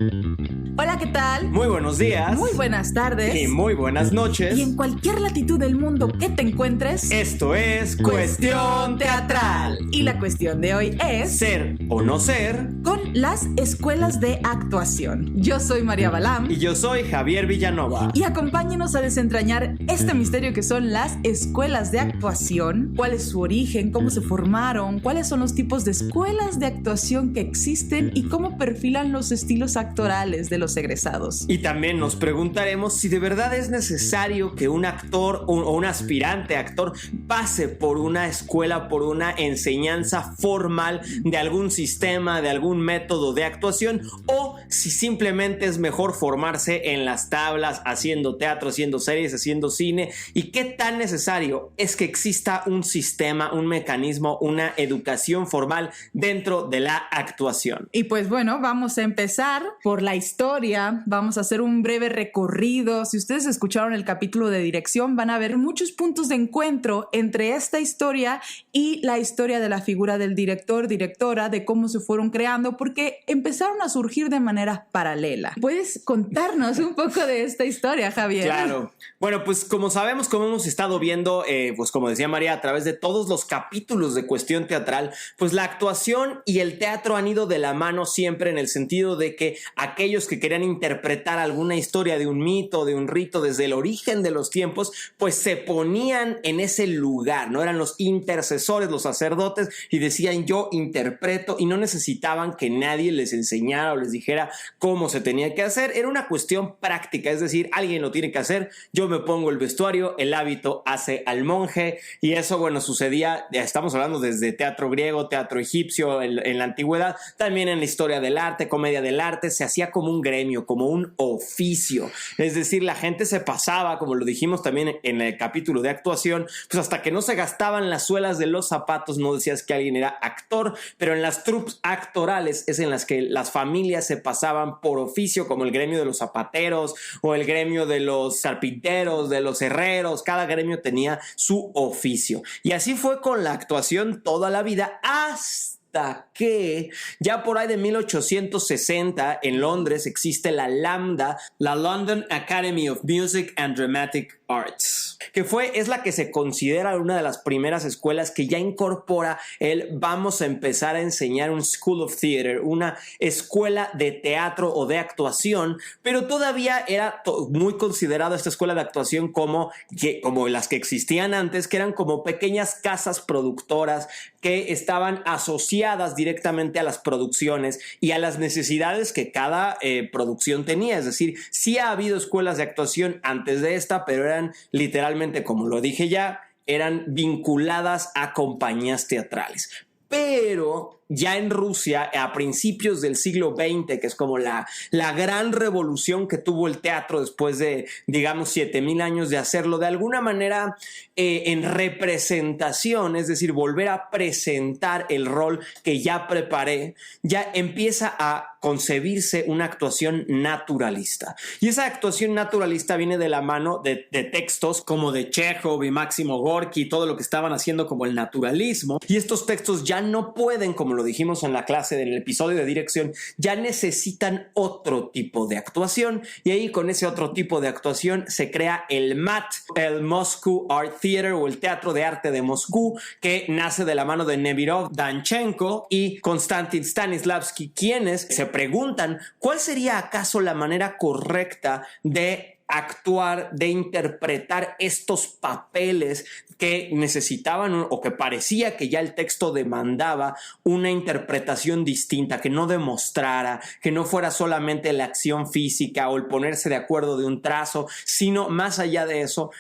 Hola, ¿qué tal? Muy buenos días. Muy buenas tardes. Y muy buenas noches. Y en cualquier latitud del mundo que te encuentres, esto es Cuestión Teatral. Y la cuestión de hoy es ser o no ser con las escuelas de actuación. Yo soy María Balam. Y yo soy Javier Villanova. Y acompáñenos a desentrañar este misterio que son las escuelas de actuación. ¿Cuál es su origen? ¿Cómo se formaron? ¿Cuáles son los tipos de escuelas de actuación que existen? ¿Y cómo perfilan los estilos actorales de los egresados? Y también nos preguntaremos si de verdad es necesario que un actor o un aspirante a actor pase por una escuela, por una enseñanza formal de algún sistema, de algún método de actuación, o si simplemente es mejor formarse en las tablas, haciendo teatro, haciendo series, haciendo cine. Y qué tan necesario es que exista un sistema, un mecanismo, una educación formal dentro de la actuación. Y pues bueno, vamos a empezar por la historia. Vamos a hacer un breve recorrido. Si ustedes escucharon el capítulo de dirección, van a ver muchos puntos de encuentro entre esta historia y la historia de la figura del director, directora, de cómo se fueron creando, porque empezaron a surgir de manera paralela. ¿Puedes contarnos un poco de esta historia, Javier? Claro. Bueno, pues como sabemos, como hemos estado viendo, pues como decía María, a través de todos los capítulos de Cuestión Teatral, pues la actuación y el teatro han ido de la mano siempre, en el sentido de que aquellos que querían interpretar alguna historia de un mito, de un rito desde el origen de los tiempos, pues se ponían en ese lugar, ¿no? Eran los intercesores, los sacerdotes, y decían: yo interpreto, y no necesitaban que nadie les enseñara o les dijera cómo se tenía que hacer. Era una cuestión práctica, es decir, alguien lo tiene que hacer, yo me pongo el vestuario, el hábito hace al monje. Y eso, bueno, sucedía, ya estamos hablando desde teatro griego, teatro egipcio, en la antigüedad, también en la historia del arte, comedia del arte, se hacía como un gremio, como un oficio. Es decir, la gente se pasaba, como lo dijimos también en el capítulo de actuación, pues hasta que no se gastaban las suelas de los zapatos, no decías que alguien era actor. Pero en las troupes actorales es en las que las familias se pasaban por oficio, como el gremio de los zapateros o el gremio de los carpinteros, de los herreros. Cada gremio tenía su oficio. Y así fue con la actuación toda la vida, hasta que ya por ahí de 1860 en Londres existe la LAMDA, la London Academy of Music and Dramatic Arts, que es la que se considera una de las primeras escuelas que ya incorpora vamos a empezar a enseñar un School of Theatre, una escuela de teatro o de actuación. Pero todavía era muy considerada esta escuela de actuación como las que existían antes, que eran como pequeñas casas productoras que estaban asociadas directamente a las producciones y a las necesidades que cada producción tenía. Es decir, sí ha habido escuelas de actuación antes de esta, pero eran literalmente, como lo dije ya, eran vinculadas a compañías teatrales. Pero ya en Rusia, a principios del siglo XX, que es como la gran revolución que tuvo el teatro después de, digamos, 7,000 años de hacerlo de alguna manera en representación, es decir, volver a presentar el rol que ya preparé, ya empieza a concebirse una actuación naturalista. Y esa actuación naturalista viene de la mano de textos como de Chekhov y Máximo Gorki, todo lo que estaban haciendo como el naturalismo. Y estos textos ya no pueden, como lo dijimos en la clase, en el episodio de dirección, ya necesitan otro tipo de actuación. Y ahí, con ese otro tipo de actuación, se crea el MAT, el Moscow Art Theater, o el Teatro de Arte de Moscú, que nace de la mano de Nevirov, Danchenko y Konstantin Stanislavski, quienes se preguntan cuál sería acaso la manera correcta de actuar, de interpretar estos papeles que necesitaban o que parecía que ya el texto demandaba una interpretación distinta, que no demostrara, que no fuera solamente la acción física o el ponerse de acuerdo de un trazo, sino más allá de eso,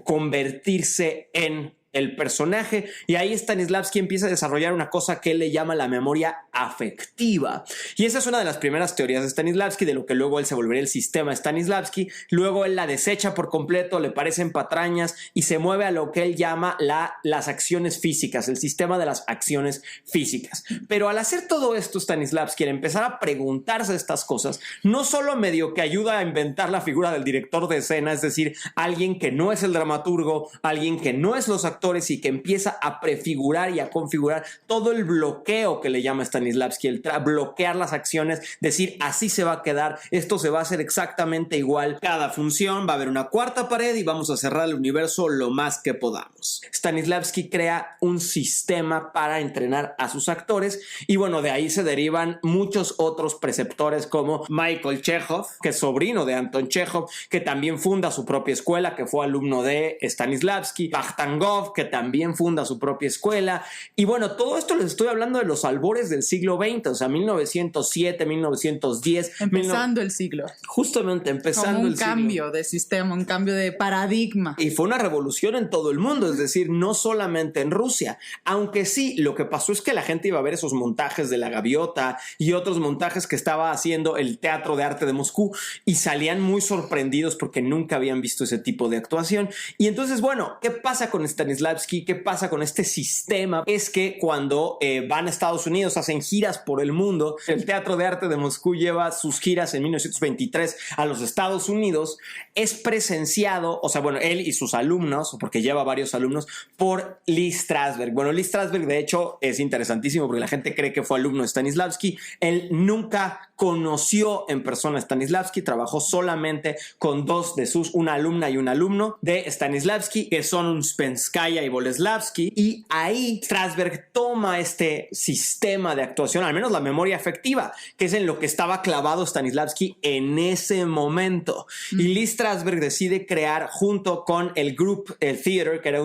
convertirse en el personaje. Y ahí Stanislavski empieza a desarrollar una cosa que él le llama la memoria afectiva. Y esa es una de las primeras teorías de Stanislavski, de lo que luego él se volvería el sistema Stanislavski. Luego él la desecha por completo, le parecen patrañas y se mueve a lo que él llama las acciones físicas, el sistema de las acciones físicas. Pero al hacer todo esto, Stanislavski, al empezar a preguntarse estas cosas, no solo medio que ayuda a inventar la figura del director de escena, es decir, alguien que no es el dramaturgo, alguien que no es los actores, actores y que empieza a prefigurar y a configurar todo el bloqueo que le llama Stanislavski, el bloquear las acciones, decir así se va a quedar, esto se va a hacer exactamente igual, cada función va a haber una cuarta pared y vamos a cerrar el universo lo más que podamos. Stanislavski crea un sistema para entrenar a sus actores y bueno, de ahí se derivan muchos otros preceptores como Michael Chekhov, que es sobrino de Anton Chekhov, que también funda su propia escuela, que fue alumno de Stanislavski, Vakhtangov, que también funda su propia escuela. Y bueno, todo esto les estoy hablando de los albores del siglo XX, o sea, 1907, 1910. Empezando el siglo. Justamente empezando como el siglo. Un cambio de sistema, un cambio de paradigma. Y fue una revolución en todo el mundo, es decir, no solamente en Rusia. Aunque sí, lo que pasó es que la gente iba a ver esos montajes de La Gaviota y otros montajes que estaba haciendo el Teatro de Arte de Moscú y salían muy sorprendidos porque nunca habían visto ese tipo de actuación. Y entonces, bueno, ¿qué pasa con Stanislavski? ¿Qué pasa con este sistema? Es que cuando van a Estados Unidos, hacen giras por el mundo, el Teatro de Arte de Moscú lleva sus giras en 1923 a los Estados Unidos, es presenciado, o sea, bueno, él y sus alumnos, porque lleva varios alumnos, por Lee Strasberg. Bueno, Lee Strasberg, de hecho, es interesantísimo porque la gente cree que fue alumno de Stanislavski. Él nunca conoció en persona a Stanislavski, trabajó solamente con dos de una alumna y un alumno de Stanislavski, que son Unspenskaya y Boleslavski, y ahí Strasberg toma este sistema de actuación, al menos la memoria afectiva, que es en lo que estaba clavado Stanislavski en ese momento. Y Lee Strasberg decide crear junto con el Group Theater, que era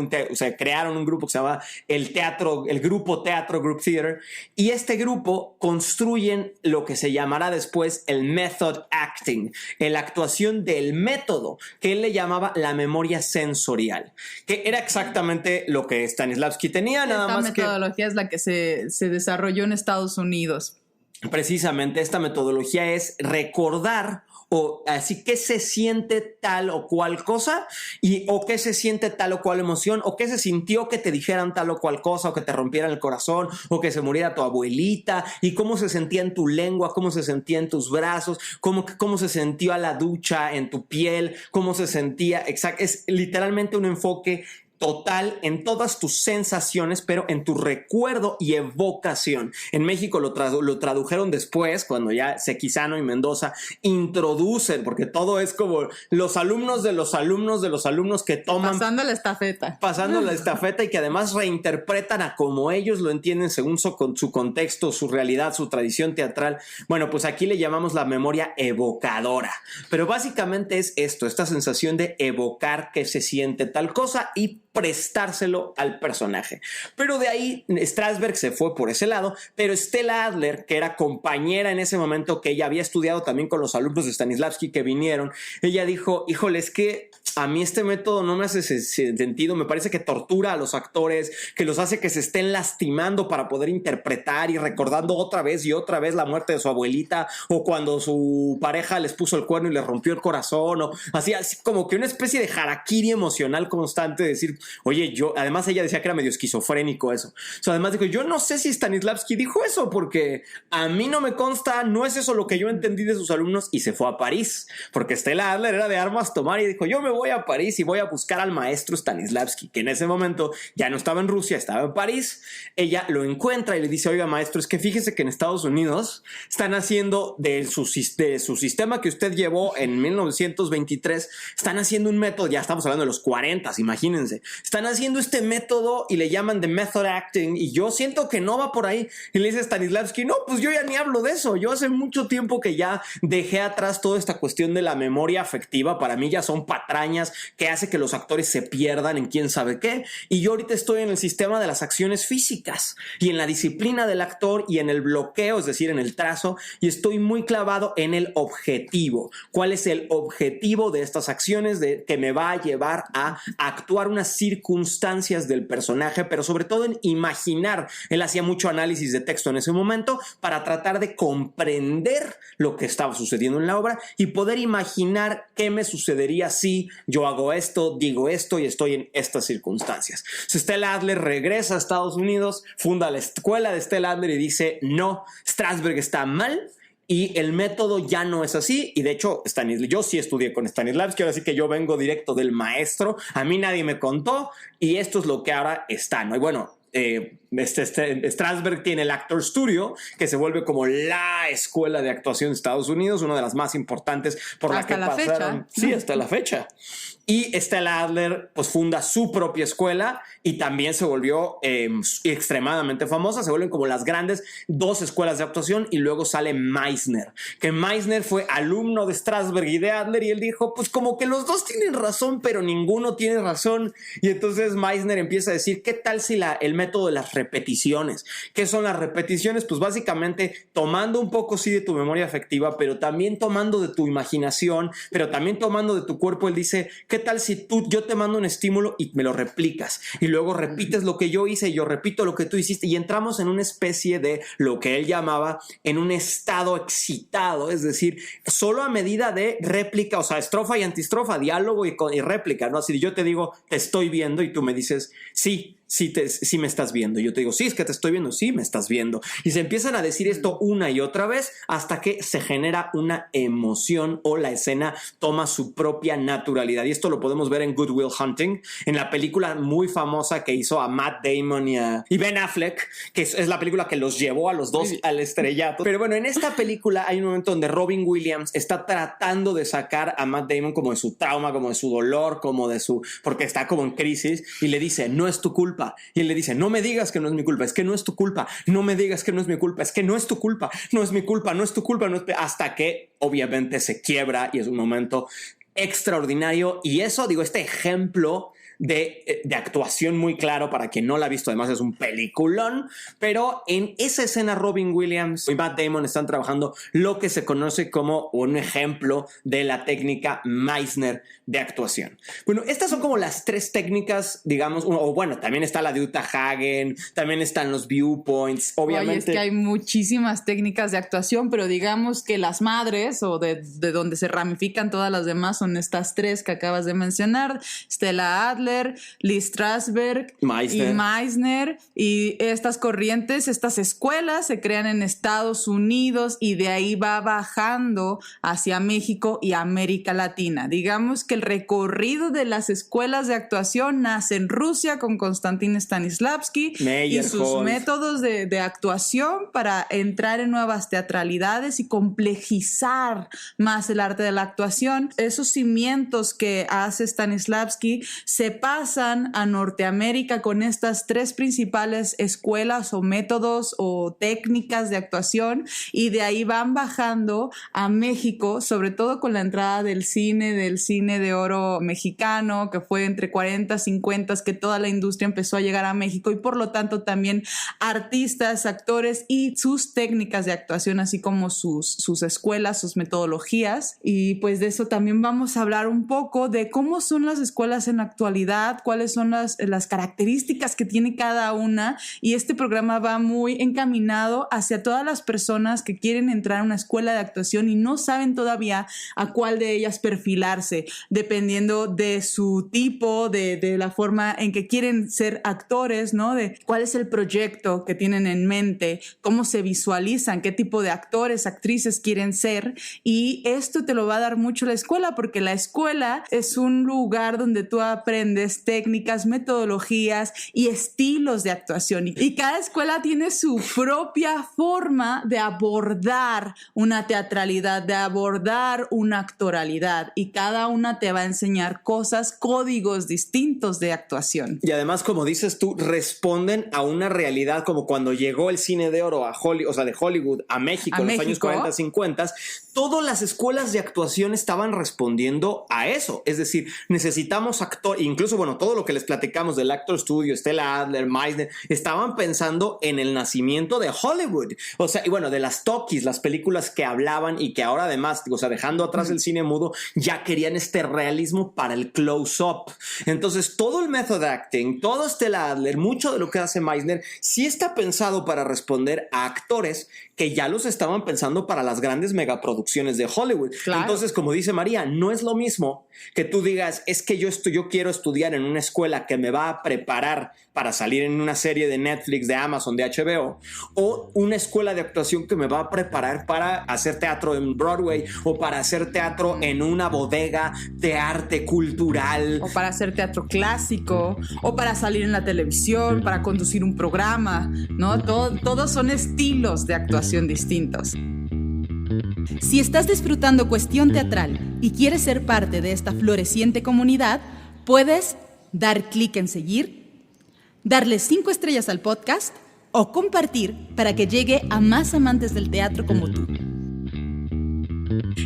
crearon un grupo que se llama el Grupo Teatro Group Theater, y este grupo construyen lo que se llamará después el Method Acting, la actuación del método, que él le llamaba la memoria sensorial, que era exactamente lo que Stanislavski tenía, nada más que... Esta metodología es la que se desarrolló en Estados Unidos. Precisamente esta metodología es recordar o así qué se siente tal o cual cosa o qué se siente tal o cual emoción o qué se sintió que te dijeran tal o cual cosa o que te rompieran el corazón o que se muriera tu abuelita y cómo se sentía en tu lengua, cómo se sentía en tus brazos, cómo se sentía la ducha en tu piel, cómo se sentía, exacto, es literalmente un enfoque total en todas tus sensaciones, pero en tu recuerdo y evocación. En México lo tradujeron después, cuando ya Sequizano y Mendoza introducen, porque todo es como los alumnos de los alumnos de los alumnos que toman... Pasando la estafeta. Pasando la estafeta y que además reinterpretan a como ellos lo entienden según su contexto, su realidad, su tradición teatral. Bueno, pues aquí le llamamos la memoria evocadora. Pero básicamente es esto, esta sensación de evocar que se siente tal cosa y prestárselo al personaje. Pero de ahí Strasberg se fue por ese lado, pero Stella Adler, que era compañera en ese momento, que ella había estudiado también con los alumnos de Stanislavski que vinieron, ella dijo, híjole, es que a mí este método no me hace sentido, me parece que tortura a los actores, que los hace que se estén lastimando para poder interpretar y recordando otra vez y otra vez la muerte de su abuelita o cuando su pareja les puso el cuerno y les rompió el corazón o así como que una especie de harakiri emocional constante de decir, oye, además ella decía que era medio esquizofrénico eso. O sea, además dijo, yo no sé si Stanislavski dijo eso porque a mí no me consta, no es eso lo que yo entendí de sus alumnos y se fue a París porque Stella Adler era de armas tomar y dijo, yo me voy a París y voy a buscar al maestro Stanislavski, que en ese momento ya no estaba en Rusia, estaba en París. Ella lo encuentra y le dice, oiga maestro, es que fíjese que en Estados Unidos están haciendo de su sistema que usted llevó en 1923, están haciendo un método, ya estamos hablando de los 40, imagínense, están haciendo este método y le llaman The Method Acting y yo siento que no va por ahí. Y le dice Stanislavski, no, pues yo ya ni hablo de eso, yo hace mucho tiempo que ya dejé atrás toda esta cuestión de la memoria afectiva, para mí ya son patrañas que hace que los actores se pierdan en quién sabe qué, y yo ahorita estoy en el sistema de las acciones físicas y en la disciplina del actor y en el bloqueo, es decir, en el trazo, y estoy muy clavado en el objetivo. ¿Cuál es el objetivo de estas acciones que me va a llevar a actuar unas circunstancias del personaje, pero sobre todo en imaginar? Él hacía mucho análisis de texto en ese momento para tratar de comprender lo que estaba sucediendo en la obra y poder imaginar qué me sucedería si yo hago esto, digo esto y estoy en estas circunstancias. Stella Adler regresa a Estados Unidos, funda la escuela de Stella Adler y dice, no, Strasberg está mal, y el método ya no es así. Y de hecho, yo sí estudié con Stanislavski, ahora sí que yo vengo directo del maestro, a mí nadie me contó y esto es lo que ahora está, ¿no? Y bueno, Strasberg tiene el Actor Studio, que se vuelve como la escuela de actuación de Estados Unidos, una de las más importantes por la que pasaron. Sí, hasta la fecha. Y Stella Adler pues funda su propia escuela y también se volvió extremadamente famosa. Se vuelven como las grandes dos escuelas de actuación y luego sale Meisner, que Meisner fue alumno de Strasberg y de Adler y él dijo pues como que los dos tienen razón pero ninguno tiene razón. Y entonces Meisner empieza a decir ¿qué tal si el método de las repeticiones? ¿Qué son las repeticiones? Pues básicamente tomando un poco sí de tu memoria afectiva pero también tomando de tu imaginación, pero también tomando de tu cuerpo. Él dice ¿qué tal si yo te mando un estímulo y me lo replicas y luego repites lo que yo hice y yo repito lo que tú hiciste y entramos en una especie de lo que él llamaba en un estado excitado, es decir, solo a medida de réplica, o sea, estrofa y antistrofa, diálogo y réplica, ¿no? Así yo te digo, te estoy viendo y tú me dices, sí me estás viendo. Yo te digo, sí, es que te estoy viendo, sí me estás viendo. Y se empiezan a decir esto una y otra vez hasta que se genera una emoción o la escena toma su propia naturalidad. Y esto lo podemos ver en Good Will Hunting, en la película muy famosa que hizo a Matt Damon y Ben Affleck, que es la película que los llevó a los dos al estrellato. Pero bueno, en esta película hay un momento donde Robin Williams está tratando de sacar a Matt Damon como de su trauma, como de su dolor, porque está como en crisis y le dice, no es tu culpa. Y él le dice, no me digas que no es mi culpa, es que no es tu culpa, no me digas que no es mi culpa, es que no es tu culpa, no es mi culpa, no es tu culpa, hasta que obviamente se quiebra y es un momento extraordinario. Y eso, digo, este ejemplo de actuación muy claro para quien no la ha visto, además es un peliculón, pero en esa escena Robin Williams y Matt Damon están trabajando lo que se conoce como un ejemplo de la técnica Meisner de actuación. Bueno, estas son como las tres técnicas, digamos, o bueno, también está la de Uta Hagen, también están los viewpoints, obviamente. Oye, es que hay muchísimas técnicas de actuación, pero digamos que las madres o de donde se ramifican todas las demás son estas tres que acabas de mencionar, Stella Adler, Lee Strasberg y Meisner, y estas corrientes, estas escuelas se crean en Estados Unidos y de ahí va bajando hacia México y América Latina. Digamos que el recorrido de las escuelas de actuación nace en Rusia con Konstantin Stanislavski y sus métodos de actuación para entrar en nuevas teatralidades y complejizar más el arte de la actuación. Esos cimientos que hace Stanislavski se pasan a Norteamérica con estas tres principales escuelas o métodos o técnicas de actuación y de ahí van bajando a México, sobre todo con la entrada del cine de oro mexicano, que fue entre 40, 50, que toda la industria empezó a llegar a México y por lo tanto también artistas, actores y sus técnicas de actuación, así como sus escuelas, sus metodologías. Y pues de eso también vamos a hablar un poco de cómo son las escuelas en la actualidad, cuáles son las características que tiene cada una, y este programa va muy encaminado hacia todas las personas que quieren entrar a una escuela de actuación y no saben todavía a cuál de ellas perfilarse, dependiendo de su tipo, de la forma en que quieren ser actores, ¿no? De cuál es el proyecto que tienen en mente, cómo se visualizan, qué tipo de actores, actrices quieren ser, y esto te lo va a dar mucho la escuela, porque la escuela es un lugar donde tú aprendes técnicas, metodologías y estilos de actuación. Y cada escuela tiene su propia forma de abordar una teatralidad, de abordar una actoralidad, y cada una te va a enseñar cosas, códigos distintos de actuación. Y además, como dices tú, responden a una realidad, como cuando llegó el cine de oro a Hollywood, o sea, de Hollywood a México en los años 40, 50, todas las escuelas de actuación estaban respondiendo a eso. Es decir, necesitamos actores, incluso, bueno, todo lo que les platicamos del Actor Studio, Stella Adler, Meisner, estaban pensando en el nacimiento de Hollywood. O sea, y bueno, de las talkies, las películas que hablaban y que ahora además, o sea, dejando atrás el cine mudo, ya querían este realismo para el close-up. Entonces, todo el method acting, todo Stella Adler, mucho de lo que hace Meisner, sí está pensado para responder a actores que ya los estaban pensando para las grandes megaproducciones producciones de Hollywood. Claro. Entonces, como dice María, no es lo mismo que tú digas, es que yo quiero estudiar en una escuela que me va a preparar para salir en una serie de Netflix, de Amazon, de HBO, o una escuela de actuación que me va a preparar para hacer teatro en Broadway o para hacer teatro en una bodega de arte cultural. O para hacer teatro clásico, o para salir en la televisión, para conducir un programa, ¿no? Todos son estilos de actuación distintos. Si estás disfrutando Cuestión Teatral y quieres ser parte de esta floreciente comunidad, puedes dar clic en seguir, darle 5 estrellas al podcast o compartir para que llegue a más amantes del teatro como tú.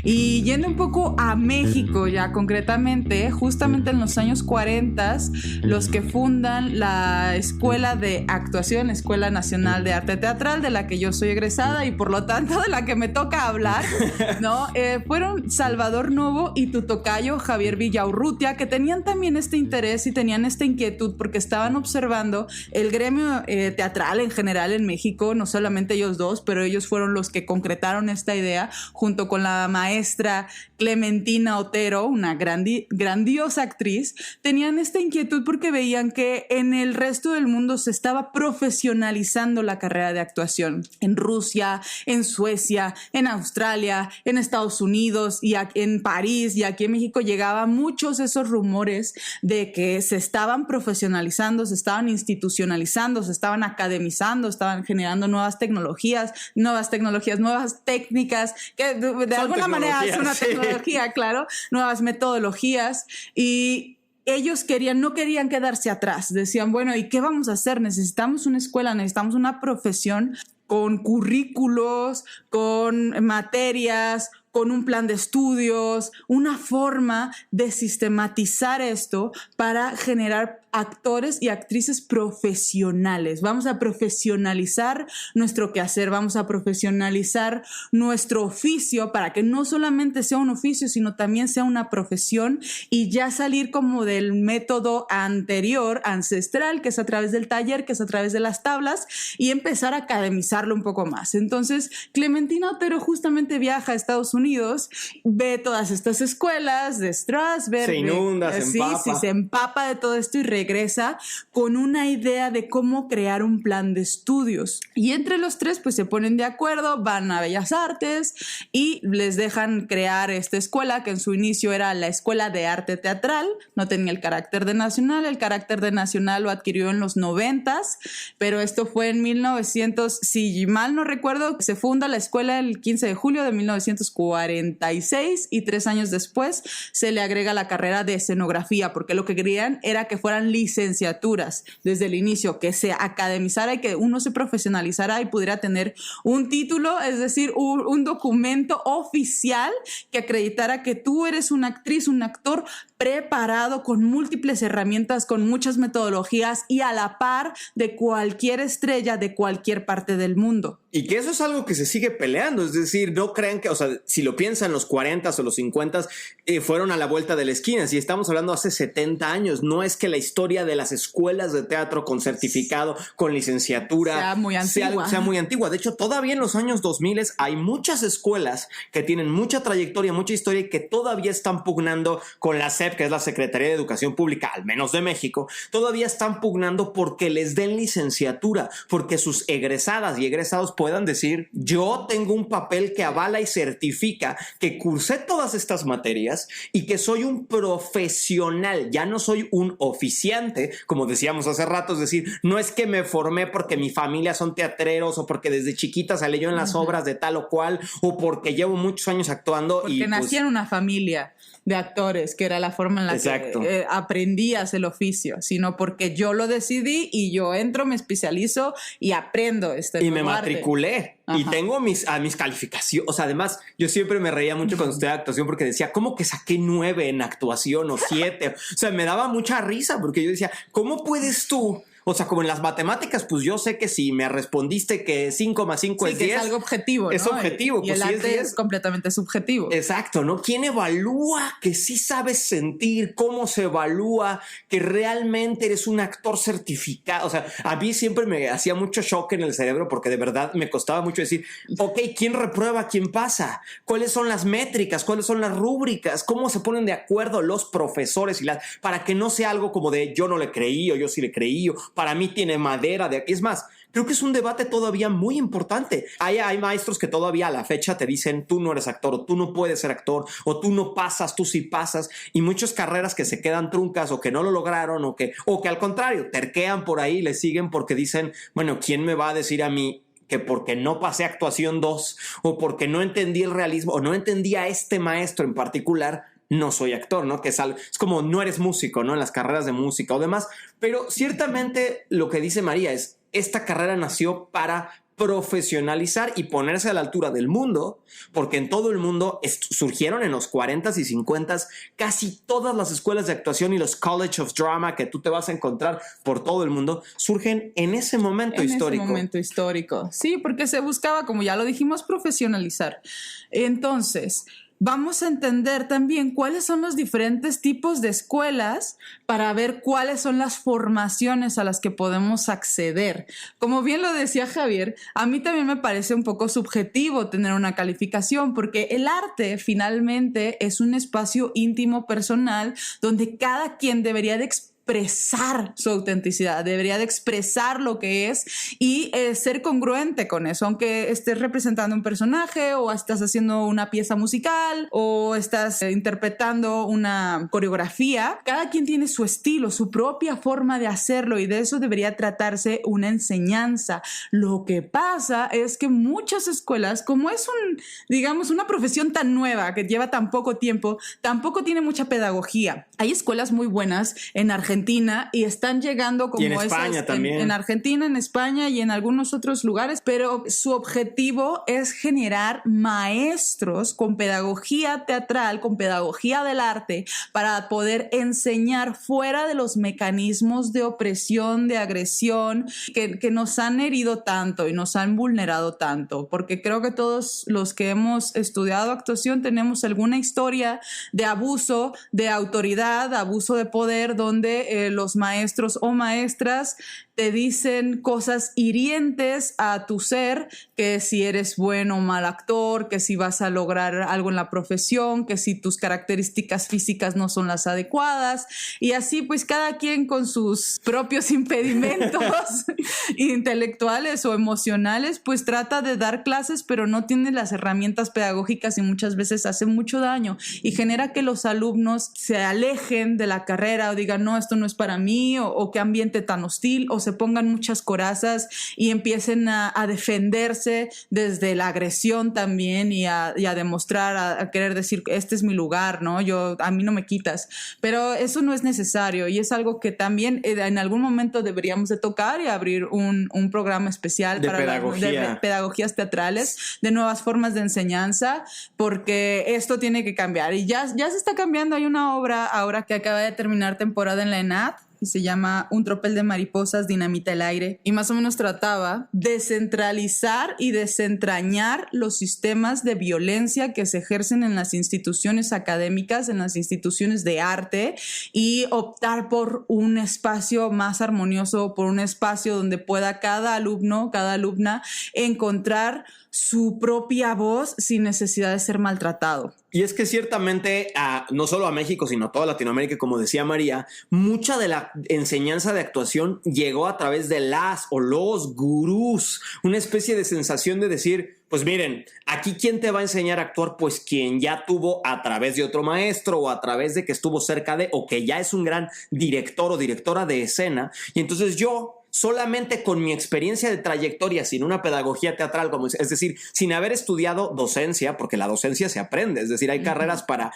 Y yendo un poco a México ya concretamente, justamente en los años 40, los que fundan la Escuela de Actuación, Escuela Nacional de Arte Teatral, de la que yo soy egresada y por lo tanto de la que me toca hablar, ¿no? Fueron Salvador Novo y tu tocayo Javier Villaurrutia, que tenían también este interés y tenían esta inquietud porque estaban observando el gremio teatral en general en México, no solamente ellos dos, pero ellos fueron los que concretaron esta idea junto con la maestra Clementina Otero, una grandiosa actriz. Tenían esta inquietud porque veían que en el resto del mundo se estaba profesionalizando la carrera de actuación. En Rusia, en Suecia, en Australia, en Estados Unidos y en París y aquí en México llegaban muchos esos rumores de que se estaban profesionalizando, se estaban institucionalizando, se estaban academizando, estaban generando nuevas tecnologías, nuevas técnicas que de alguna manera es una tecnología, claro, nuevas metodologías, y ellos no querían quedarse atrás. Decían, bueno, ¿y qué vamos a hacer? Necesitamos una escuela, necesitamos una profesión con currículos, con materias, con un plan de estudios, una forma de sistematizar esto para generar actores y actrices profesionales. Vamos a profesionalizar nuestro quehacer, vamos a profesionalizar nuestro oficio para que no solamente sea un oficio, sino también sea una profesión, y ya salir como del método anterior, ancestral, que es a través del taller, que es a través de las tablas, y empezar a academizarlo un poco más. Entonces, Clementina Otero justamente viaja a Estados Unidos, ve todas estas escuelas de Strasberg. Se inunda, se empapa. Sí, se empapa de todo esto y regresa con una idea de cómo crear un plan de estudios. Y entre los tres pues se ponen de acuerdo, van a Bellas Artes y les dejan crear esta escuela que en su inicio era la Escuela de Arte Teatral, no tenía el carácter de nacional lo adquirió en los 90s, pero esto fue en 1900, si mal no recuerdo, se funda la escuela el 15 de julio de 1946 y 3 años después se le agrega la carrera de escenografía, porque lo que querían era que fueran licenciaturas desde el inicio, que se academizara y que uno se profesionalizara y pudiera tener un título, es decir, un documento oficial que acreditara que tú eres una actriz, un actor preparado con múltiples herramientas, con muchas metodologías y a la par de cualquier estrella de cualquier parte del mundo. Y que eso es algo que se sigue peleando, es decir, no crean que, o sea, si lo piensan, los 40s o los 50s fueron a la vuelta de la esquina. Si estamos hablando hace 70 años, no es que la historia de las escuelas de teatro con certificado, con licenciatura, sea muy antigua. De hecho, todavía en los años 2000 hay muchas escuelas que tienen mucha trayectoria, mucha historia y que todavía están pugnando con la SEP, que es la Secretaría de Educación Pública, al menos de México, todavía están pugnando porque les den licenciatura, porque sus egresadas y egresados puedan decir, yo tengo un papel que avala y certifica que cursé todas estas materias y que soy un profesional, ya no soy un oficiante, como decíamos hace rato, es decir, no es que me formé porque mi familia son teatreros o porque desde chiquita salí yo en las obras de tal o cual o porque llevo muchos años actuando. Porque nací en una familia de actores, que era la forma en la que aprendías el oficio, sino porque yo lo decidí y yo entro, me especializo y aprendo y me matriculé. Ajá. Y tengo mis calificaciones. O sea, además, yo siempre me reía mucho cuando estudiaba actuación porque decía, ¿cómo que saqué 9 en actuación o 7? O sea, me daba mucha risa porque yo decía, ¿cómo puedes tú O sea, como en las matemáticas, pues yo sé que si me respondiste que 5 más 5 es 10. Sí, que es algo objetivo, ¿no? Es objetivo. Y el arte es completamente subjetivo. Exacto, ¿no? ¿Quién evalúa que sí sabes sentir? ¿Cómo se evalúa que realmente eres un actor certificado? O sea, a mí siempre me hacía mucho shock en el cerebro porque de verdad me costaba mucho decir, ok, ¿quién reprueba? ¿Quién pasa? ¿Cuáles son las métricas? ¿Cuáles son las rúbricas? ¿Cómo se ponen de acuerdo los profesores para que no sea algo como de yo no le creí o yo sí le creí o para mí tiene madera de... Es más, creo que es un debate todavía muy importante. Hay maestros que todavía a la fecha te dicen tú no eres actor o tú no puedes ser actor o tú no pasas, tú sí pasas, y muchas carreras que se quedan truncas o que no lo lograron o que al contrario terquean por ahí, le siguen porque dicen, bueno, ¿quién me va a decir a mí que porque no pasé actuación 2 o porque no entendí el realismo o no entendí a este maestro en particular, no soy actor, ¿no? Que es como no eres músico, ¿no? En las carreras de música o demás. Pero ciertamente lo que dice María es, esta carrera nació para profesionalizar y ponerse a la altura del mundo, porque en todo el mundo surgieron en los 40s y 50s casi todas las escuelas de actuación y los College of Drama que tú te vas a encontrar por todo el mundo surgen en ese momento histórico. En ese momento histórico, sí, porque se buscaba, como ya lo dijimos, profesionalizar. Entonces, vamos a entender también cuáles son los diferentes tipos de escuelas para ver cuáles son las formaciones a las que podemos acceder. Como bien lo decía Javier, a mí también me parece un poco subjetivo tener una calificación porque el arte finalmente es un espacio íntimo personal donde cada quien debería de expresar su autenticidad, debería de expresar lo que es y ser congruente con eso, aunque estés representando un personaje o estás haciendo una pieza musical o estás interpretando una coreografía, cada quien tiene su estilo, su propia forma de hacerlo y de eso debería tratarse una enseñanza. Lo que pasa es que muchas escuelas, como es digamos, una profesión tan nueva que lleva tan poco tiempo, tampoco tiene mucha pedagogía. Hay escuelas muy buenas en Argentina y están llegando como y en España también. En Argentina, en España y en algunos otros lugares, pero su objetivo es generar maestros con pedagogía teatral, con pedagogía del arte, para poder enseñar fuera de los mecanismos de opresión, de agresión, que nos han herido tanto y nos han vulnerado tanto, porque creo que todos los que hemos estudiado actuación tenemos alguna historia de abuso de autoridad, abuso de poder, donde los maestros o maestras te dicen cosas hirientes a tu ser, que si eres bueno o mal actor, que si vas a lograr algo en la profesión, que si tus características físicas no son las adecuadas, y así pues cada quien con sus propios impedimentos intelectuales o emocionales pues trata de dar clases, pero no tiene las herramientas pedagógicas y muchas veces hace mucho daño y genera que los alumnos se alejen de la carrera o digan no, esto no es para mí, o qué ambiente tan hostil, o se pongan muchas corazas y empiecen a defenderse desde la agresión también y a demostrar, a querer decir este es mi lugar, ¿no? A mí no me quitas, pero eso no es necesario y es algo que también en algún momento deberíamos de tocar y abrir un programa especial de para pedagogía. De pedagogías teatrales, de nuevas formas de enseñanza, porque esto tiene que cambiar y ya se está cambiando. Hay una obra ahora que acaba de terminar temporada en la ENAD y se llama Un tropel de mariposas dinamita el aire y más o menos trataba de centralizar y desentrañar los sistemas de violencia que se ejercen en las instituciones académicas, en las instituciones de arte y optar por un espacio más armonioso, por un espacio donde pueda cada alumno, cada alumna encontrar su propia voz sin necesidad de ser maltratado. Y es que ciertamente, no solo a México, sino a toda Latinoamérica, como decía María, mucha de la enseñanza de actuación llegó a través de las o los gurús, una especie de sensación de decir, pues miren, aquí ¿quién te va a enseñar a actuar? Pues quien ya tuvo a través de otro maestro o a través de que estuvo cerca de, o que ya es un gran director o directora de escena. Y entonces yo solamente con mi experiencia de trayectoria, sin una pedagogía teatral, es decir, sin haber estudiado docencia, porque la docencia se aprende, es decir, hay carreras para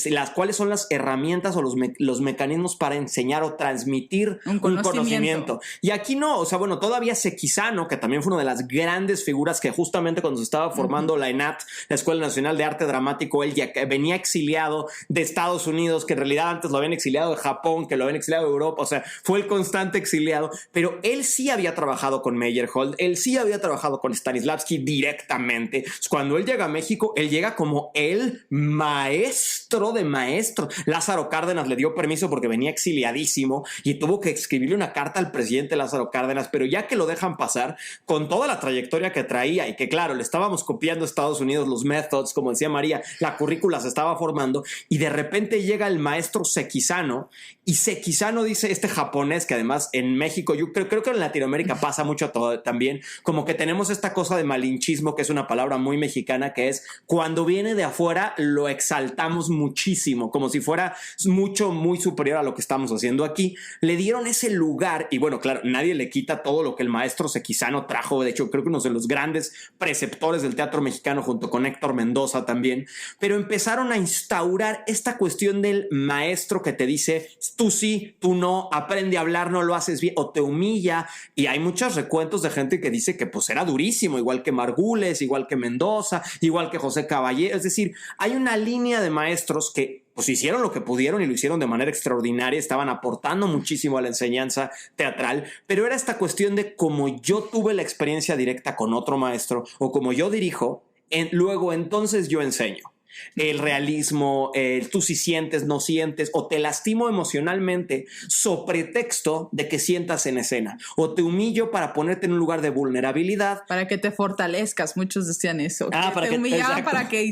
las cuales son las herramientas o los mecanismos para enseñar o transmitir un conocimiento. Y aquí no, o sea, bueno, todavía Sekizano, que también fue una de las grandes figuras que justamente cuando se estaba formando la ENAT, la Escuela Nacional de Arte Dramático, él ya venía exiliado de Estados Unidos, que en realidad antes lo habían exiliado de Japón, que lo habían exiliado de Europa, o sea, fue el constante exiliado, pero él sí había trabajado con Meyerhold, él sí había trabajado con Stanislavski directamente. Cuando él llega a México, él llega como el maestro de maestros. Lázaro Cárdenas le dio permiso porque venía exiliadísimo y tuvo que escribirle una carta al presidente Lázaro Cárdenas, pero ya que lo dejan pasar con toda la trayectoria que traía y que claro, le estábamos copiando a Estados Unidos los methods, como decía María, la currícula se estaba formando y de repente llega el maestro Sekizano y Sekizano dice, este japonés que además en México, yo creo que en Latinoamérica pasa mucho todo, también, como que tenemos esta cosa de malinchismo, que es una palabra muy mexicana, que es cuando viene de afuera lo exaltamos muchísimo, como si fuera muy superior a lo que estamos haciendo aquí. Le dieron ese lugar y bueno, claro, nadie le quita todo lo que el maestro Sekizano trajo. De hecho, creo que uno de los grandes preceptores del teatro mexicano junto con Héctor Mendoza también, pero empezaron a instaurar esta cuestión del maestro que te dice tú sí, tú no, aprende a hablar, no lo haces bien o te humilla, y hay muchos recuentos de gente que dice que pues era durísimo, igual que Margules, igual que Mendoza, igual que José Caballero. Es decir, hay una línea de maestros que pues hicieron lo que pudieron y lo hicieron de manera extraordinaria, estaban aportando muchísimo a la enseñanza teatral, pero era esta cuestión de como yo tuve la experiencia directa con otro maestro o como yo dirijo, luego entonces yo enseño. El realismo, tú si sientes, no sientes, o te lastimo emocionalmente sobre pretexto de que sientas en escena, o te humillo para ponerte en un lugar de vulnerabilidad. Para que te fortalezcas, muchos decían eso. Para te humillaban para que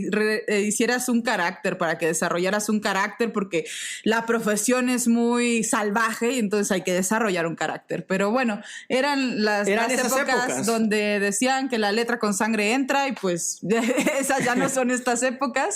hicieras un carácter, para que desarrollaras un carácter, porque la profesión es muy salvaje y entonces hay que desarrollar un carácter. Pero bueno, eran las épocas donde decían que la letra con sangre entra y pues esas ya no son estas épocas.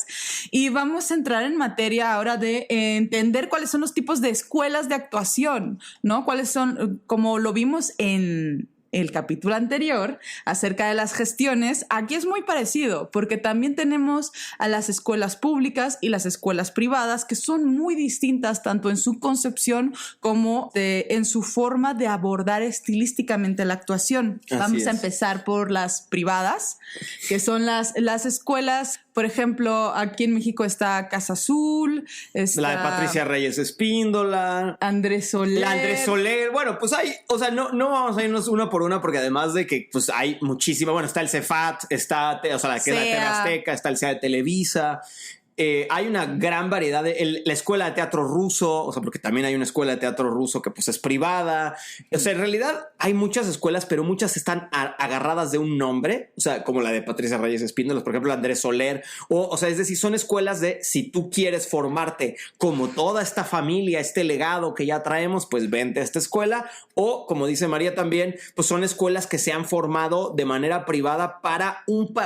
Y vamos a entrar en materia ahora de entender cuáles son los tipos de escuelas de actuación, ¿no? Cuáles son, como lo vimos en el capítulo anterior acerca de las gestiones. Aquí es muy parecido porque también tenemos a las escuelas públicas y las escuelas privadas que son muy distintas tanto en su concepción como en su forma de abordar estilísticamente la actuación. Vamos a empezar por las privadas, que son las escuelas. Por ejemplo, aquí en México está Casa Azul, está la de Patricia Reyes Espíndola, Andrés Soler. La Andrés Soler. Bueno, pues hay, o sea, no vamos a irnos una por una porque además de que pues hay muchísima, bueno, está el Cefat, está, o sea, la que es la TV Azteca, está el CEA de Televisa. Hay una gran variedad de la escuela de teatro ruso, o sea, porque también hay una escuela de teatro ruso que pues es privada. O sea, en realidad hay muchas escuelas, pero muchas están agarradas de un nombre, o sea, como la de Patricia Reyes Espíndola, por ejemplo, Andrés Soler, o sea, es decir, son escuelas de si tú quieres formarte como toda esta familia, este legado que ya traemos, pues vente a esta escuela, o como dice María también, pues son escuelas que se han formado de manera privada para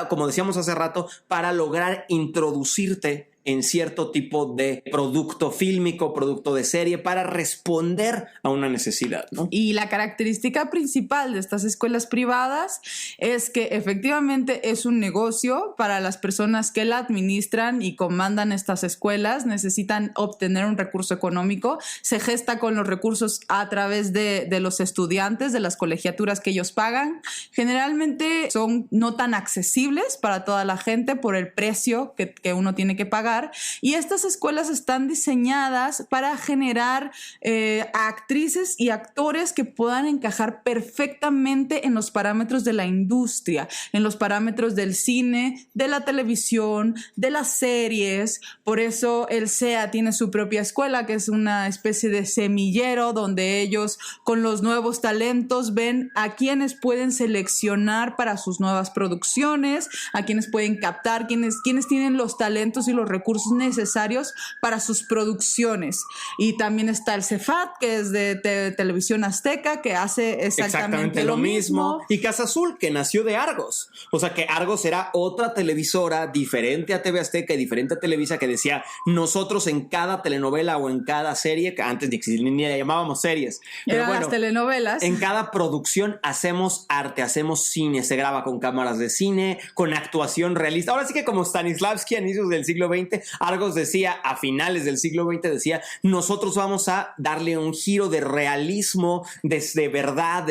como decíamos hace rato, para lograr introducirte en cierto tipo de producto fílmico, producto de serie, para responder a una necesidad, ¿no? Y la característica principal de estas escuelas privadas es que efectivamente es un negocio para las personas que la administran y comandan estas escuelas. Necesitan obtener un recurso económico. Se gesta con los recursos a través de los estudiantes, de las colegiaturas que ellos pagan. Generalmente son no tan accesibles para toda la gente por el precio que uno tiene que pagar. Y estas escuelas están diseñadas para generar actrices y actores que puedan encajar perfectamente en los parámetros de la industria, en los parámetros del cine, de la televisión, de las series. Por eso el CEA tiene su propia escuela, que es una especie de semillero donde ellos con los nuevos talentos ven a quienes pueden seleccionar para sus nuevas producciones, a quienes pueden captar, quienes tienen los talentos y los recursos recursos necesarios para sus producciones. Y también está el Cefat, que es de Televisión Azteca, que hace exactamente lo mismo. Y Casa Azul, que nació de Argos. O sea, que Argos era otra televisora diferente a TV Azteca y diferente a Televisa, que decía, nosotros en cada telenovela o en cada serie, que antes ni la llamábamos series, pero eran las telenovelas, en cada producción hacemos arte, hacemos cine, se graba con cámaras de cine, con actuación realista. Ahora sí que como Stanislavski a inicios del siglo XX, Argos decía, a finales del siglo XX decía, nosotros vamos a darle un giro de realismo, de verdad,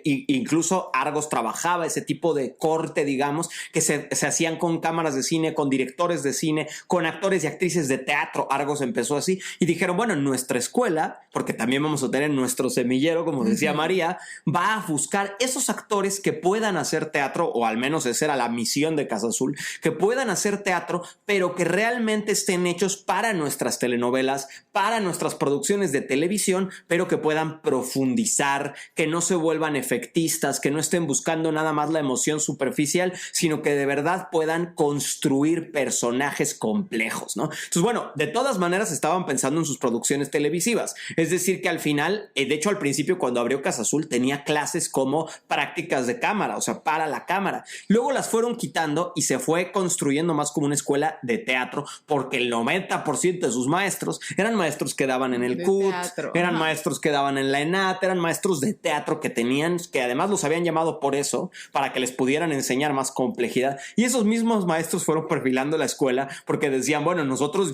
incluso Argos trabajaba ese tipo de corte, digamos, que se hacían con cámaras de cine, con directores de cine, con actores y actrices de teatro. Argos empezó así y dijeron, bueno, en nuestra escuela, porque también vamos a tener nuestro semillero, como decía María, va a buscar esos actores que puedan hacer teatro, o al menos esa era la misión de Casa Azul, que puedan hacer teatro, pero que realmente estén hechos para nuestras telenovelas, para nuestras producciones de televisión, pero que puedan profundizar, que no se vuelvan efectistas, que no estén buscando nada más la emoción superficial, sino que de verdad puedan construir personajes complejos, ¿no? Entonces, bueno, de todas maneras estaban pensando en sus producciones televisivas. Es decir, que al final, de hecho al principio cuando abrió Casa Azul tenía clases como prácticas de cámara, o sea, para la cámara. Luego las fueron quitando y se fue construyendo más como una escuela de teatro, porque el 90% de sus maestros eran maestros que daban en el CUT, eran maestros que daban en la ENAT, eran maestros de teatro que tenían, que además los habían llamado por eso, para que les pudieran enseñar más complejidad. Y esos mismos maestros fueron perfilando la escuela porque decían, bueno,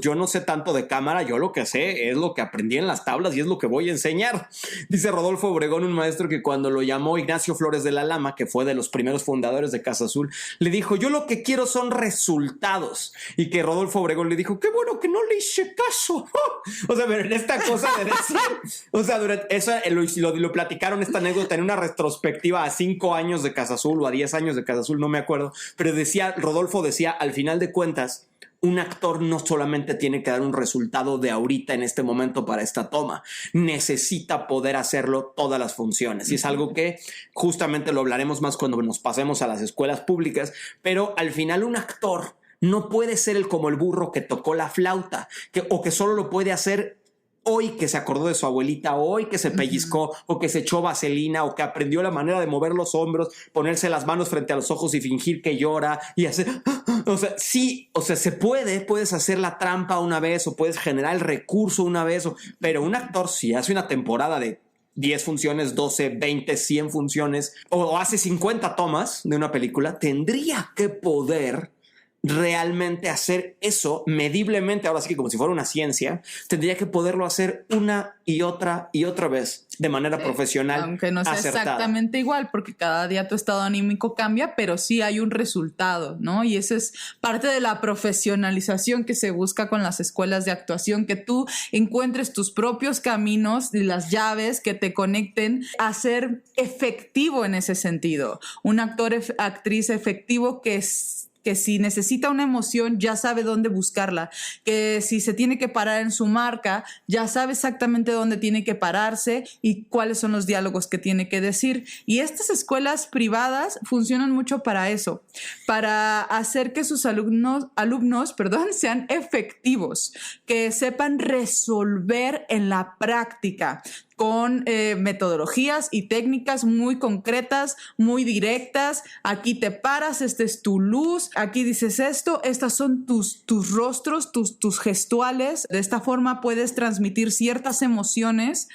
yo no sé tanto de cámara, yo lo que sé es lo que aprendí en las tablas y es lo que voy a enseñar. Dice Rodolfo Obregón, un maestro que cuando lo llamó Ignacio Flores de la Lama, que fue de los primeros fundadores de Casa Azul, le dijo, yo lo que quiero son resultados. Y que Rodolfo Obregón le dijo, qué bueno que no le hice caso. O sea, pero en esta cosa de decir, o sea, durante eso lo platicaron esta anécdota en una retrospectiva a 5 años de Casa Azul o a 10 años de Casa Azul, no me acuerdo, pero Rodolfo decía, al final de cuentas, un actor no solamente tiene que dar un resultado de ahorita en este momento para esta toma, necesita poder hacerlo todas las funciones. Y es algo que justamente lo hablaremos más cuando nos pasemos a las escuelas públicas, pero al final un actor no puede ser como el burro que tocó la flauta, o que solo lo puede hacer hoy que se acordó de su abuelita, hoy que se pellizcó, o que se echó vaselina, o que aprendió la manera de mover los hombros, ponerse las manos frente a los ojos y fingir que llora y hacer... O sea, sí, o sea, puedes hacer la trampa una vez o puedes generar el recurso una vez, pero un actor si hace una temporada de 10 funciones, 12, 20, 100 funciones o hace 50 tomas de una película, tendría que poder realmente hacer eso mediblemente, ahora sí que como si fuera una ciencia, tendría que poderlo hacer una y otra vez de manera profesional, aunque no sea acertada. Exactamente igual, porque cada día tu estado anímico cambia, pero sí hay un resultado, ¿no? Y esa es parte de la profesionalización que se busca con las escuelas de actuación, que tú encuentres tus propios caminos y las llaves que te conecten a ser efectivo en ese sentido. Un actor, actriz efectivo que si necesita una emoción ya sabe dónde buscarla, que si se tiene que parar en su marca ya sabe exactamente dónde tiene que pararse y cuáles son los diálogos que tiene que decir. Y estas escuelas privadas funcionan mucho para eso, para hacer que sus alumnos sean efectivos, que sepan resolver en la práctica, con metodologías y técnicas muy concretas, muy directas. Aquí te paras, esta es tu luz, aquí dices esto, estas son tus rostros, tus gestuales. De esta forma puedes transmitir ciertas emociones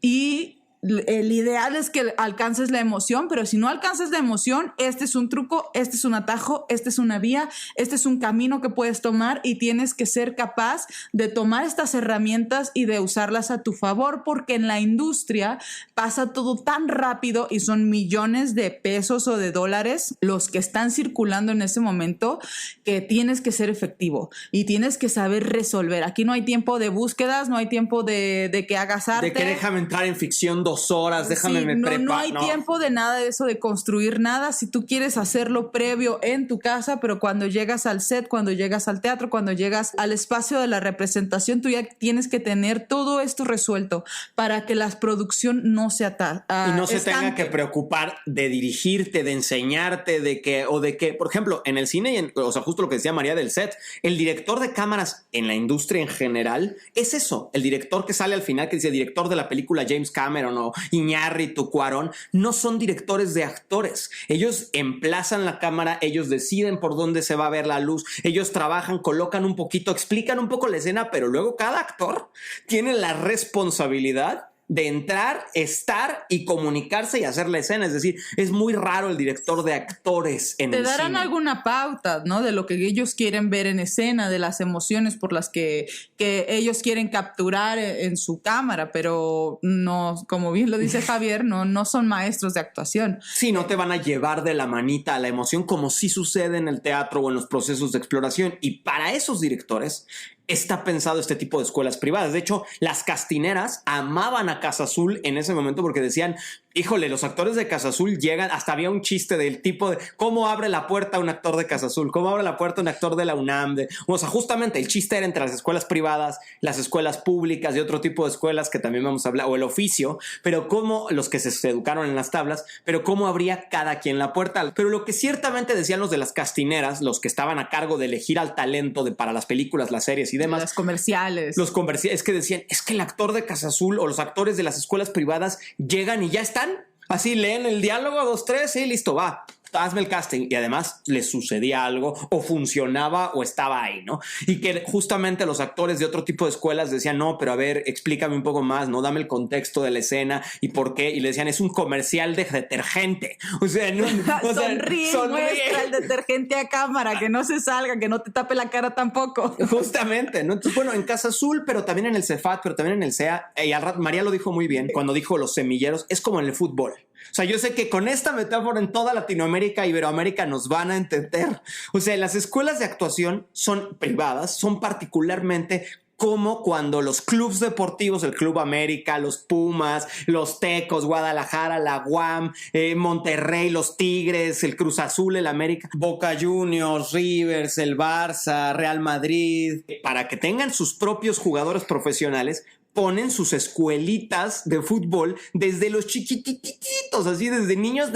y el ideal es que alcances la emoción, pero si no alcances la emoción, este es un truco, este es un atajo, este es una vía, este es un camino que puedes tomar y tienes que ser capaz de tomar estas herramientas y de usarlas a tu favor, porque en la industria pasa todo tan rápido y son millones de pesos o de dólares los que están circulando en ese momento, que tienes que ser efectivo y tienes que saber resolver. Aquí no hay tiempo de búsquedas, no hay tiempo de que hagas arte. De que déjame entrar en ficción 2 horas, déjame me preparo. No hay tiempo de nada de eso, de construir nada. Si tú quieres hacerlo previo en tu casa, pero cuando llegas al set, cuando llegas al teatro, cuando llegas al espacio de la representación, tú ya tienes que tener todo esto resuelto para que la producción no se y no se tenga que preocupar de dirigirte, de enseñarte, de que, por ejemplo, en el cine, o sea, justo lo que decía María del set, el director de cámaras en la industria en general es eso, el director que sale al final, que dice director de la película James Cameron o Iñárritu, Cuarón, no son directores de actores. Ellos emplazan la cámara, ellos deciden por dónde se va a ver la luz, ellos trabajan, colocan un poquito, explican un poco la escena, pero luego cada actor tiene la responsabilidad de entrar, estar y comunicarse y hacer la escena. Es decir, es muy raro el director de actores en el cine. Te darán alguna pauta, ¿no? De lo que ellos quieren ver en escena, de las emociones por las que ellos quieren capturar en su cámara, pero no, como bien lo dice Javier, no son maestros de actuación. Sí, no te van a llevar de la manita a la emoción como sí sucede en el teatro o en los procesos de exploración. Y para esos directores está pensado este tipo de escuelas privadas. De hecho, las castineras amaban a Casa Azul en ese momento porque decían, híjole, los actores de Casa Azul llegan, hasta había un chiste del tipo de cómo abre la puerta un actor de Casa Azul, cómo abre la puerta un actor de la UNAM. O sea, justamente el chiste era entre las escuelas privadas, las escuelas públicas y otro tipo de escuelas que también vamos a hablar, o el oficio, pero cómo los que se educaron en las tablas, pero cómo abría cada quien la puerta. Pero lo que ciertamente decían los de las castineras, los que estaban a cargo de elegir al talento para las películas, las series y demás. Las comerciales. Los comerciales, es que decían, es que el actor de Casa Azul o los actores de las escuelas privadas llegan y ya están. Así leen el diálogo, 2, 3, y listo, va. Hazme el casting. Y además les sucedía algo o funcionaba o estaba ahí, ¿no? Y que justamente los actores de otro tipo de escuelas decían, no, pero a ver, explícame un poco más, ¿no? Dame el contexto de la escena y por qué. Y le decían, es un comercial de detergente. O sea, no, sonríe, muestra el detergente a cámara, que no se salga, que no te tape la cara tampoco. Justamente, ¿no? Entonces, bueno, en Casa Azul, pero también en el Cefat, pero también en el CEA, y al rato María lo dijo muy bien cuando dijo los semilleros, es como en el fútbol. O sea, yo sé que con esta metáfora en toda Latinoamérica, Iberoamérica nos van a entender. O sea, las escuelas de actuación son privadas, son particularmente como cuando los clubes deportivos, el Club América, los Pumas, los Tecos, Guadalajara, la UAM, Monterrey, los Tigres, el Cruz Azul, el América, Boca Juniors, Rivers, el Barça, Real Madrid, para que tengan sus propios jugadores profesionales, ponen sus escuelitas de fútbol desde los chiquitititos, así desde niños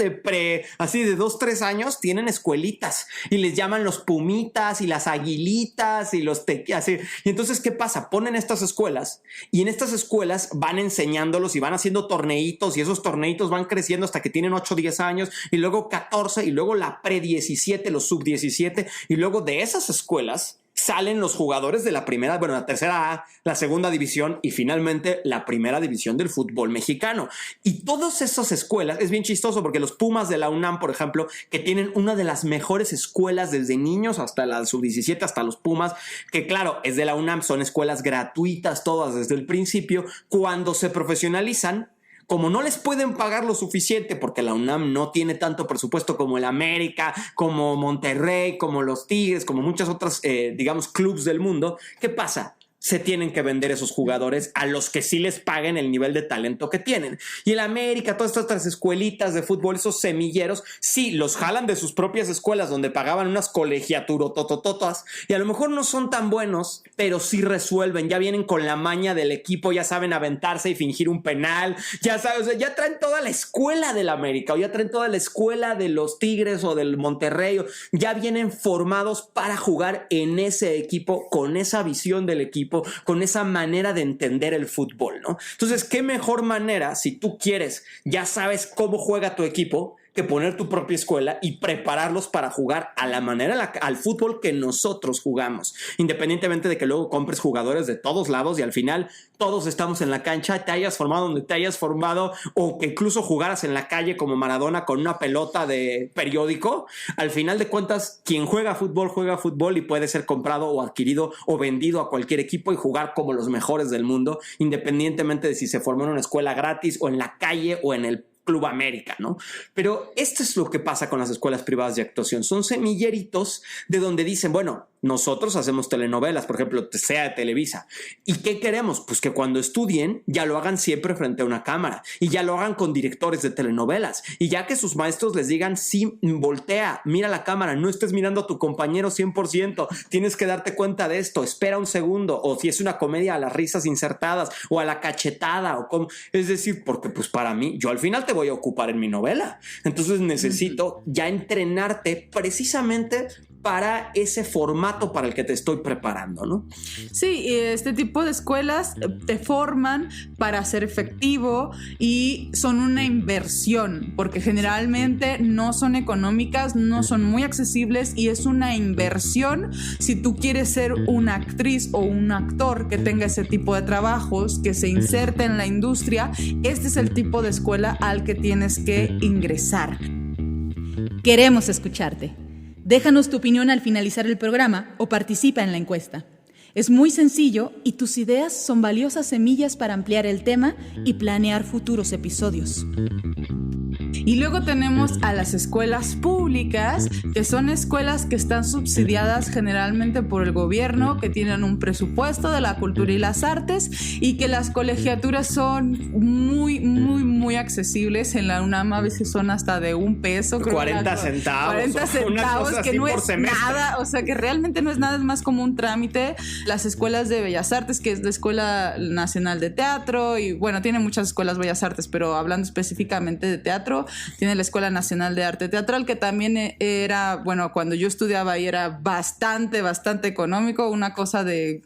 así de 2, 3 años tienen escuelitas y les llaman los Pumitas y las Aguilitas y los así. Y entonces, ¿qué pasa? Ponen estas escuelas y en estas escuelas van enseñándolos y van haciendo torneitos y esos torneitos van creciendo hasta que tienen 8, 10 años y luego 14 y luego la pre-17, los sub-17 y luego de esas escuelas salen los jugadores de la primera, bueno, la tercera A, la segunda división y finalmente la primera división del fútbol mexicano. Y todas esas escuelas, es bien chistoso porque los Pumas de la UNAM, por ejemplo, que tienen una de las mejores escuelas desde niños hasta la sub-17, hasta los Pumas, que claro, es de la UNAM, son escuelas gratuitas todas desde el principio, cuando se profesionalizan, como no les pueden pagar lo suficiente porque la UNAM no tiene tanto presupuesto como el América, como Monterrey, como los Tigres, como muchas otras, digamos, clubes del mundo, ¿qué pasa? Se tienen que vender esos jugadores a los que sí les paguen el nivel de talento que tienen. Y el América, todas estas otras escuelitas de fútbol, esos semilleros, sí, los jalan de sus propias escuelas donde pagaban unas colegiaturototototas y a lo mejor no son tan buenos, pero sí resuelven, ya vienen con la maña del equipo, ya saben aventarse y fingir un penal, ya sabes, o sea, ya traen toda la escuela del América o ya traen toda la escuela de los Tigres o del Monterrey, ya vienen formados para jugar en ese equipo, con esa visión del equipo, con esa manera de entender el fútbol, ¿no? Entonces, ¿qué mejor manera si tú quieres, ya sabes cómo juega tu equipo, que poner tu propia escuela y prepararlos para jugar a la manera, al fútbol que nosotros jugamos, independientemente de que luego compres jugadores de todos lados y al final todos estamos en la cancha, te hayas formado donde te hayas formado o que incluso jugaras en la calle como Maradona con una pelota de periódico. Al final de cuentas, quien juega fútbol y puede ser comprado o adquirido o vendido a cualquier equipo y jugar como los mejores del mundo, independientemente de si se formó en una escuela gratis o en la calle o en el Club América, ¿no? Pero esto es lo que pasa con las escuelas privadas de actuación. Son semilleritos de donde dicen, bueno, nosotros hacemos telenovelas, por ejemplo, sea de Televisa. ¿Y qué queremos? Pues que cuando estudien ya lo hagan siempre frente a una cámara y ya lo hagan con directores de telenovelas y ya que sus maestros les digan, sí, voltea, mira la cámara, no estés mirando a tu compañero 100%, tienes que darte cuenta de esto, espera un segundo, o si es una comedia, a las risas insertadas o a la cachetada, o como, es decir, porque pues para mí, yo al final te voy a ocupar en mi novela, entonces necesito ya entrenarte precisamente para ese formato para el que te estoy preparando, ¿no? Sí, este tipo de escuelas te forman para ser efectivo y son una inversión, porque generalmente no son económicas, no son muy accesibles y es una inversión si tú quieres ser una actriz o un actor que tenga ese tipo de trabajos, que se inserte en la industria. Este es el tipo de escuela al que tienes que ingresar. Queremos escucharte. Déjanos tu opinión al finalizar el programa o participa en la encuesta. Es muy sencillo y tus ideas son valiosas semillas para ampliar el tema y planear futuros episodios. Y luego tenemos a las escuelas públicas, que son escuelas que están subsidiadas generalmente por el gobierno, que tienen un presupuesto de la cultura y las artes y que las colegiaturas son muy accesibles. En la UNAM a veces son hasta de $1. 40 centavos. 40 centavos, que no es nada, o sea que realmente no es nada, es más como un trámite. Las escuelas de Bellas Artes, que es la Escuela Nacional de Teatro, y bueno, tiene muchas escuelas Bellas Artes, pero hablando específicamente de teatro, tiene la Escuela Nacional de Arte Teatral, que también era, bueno, cuando yo estudiaba ahí era bastante económico, una cosa de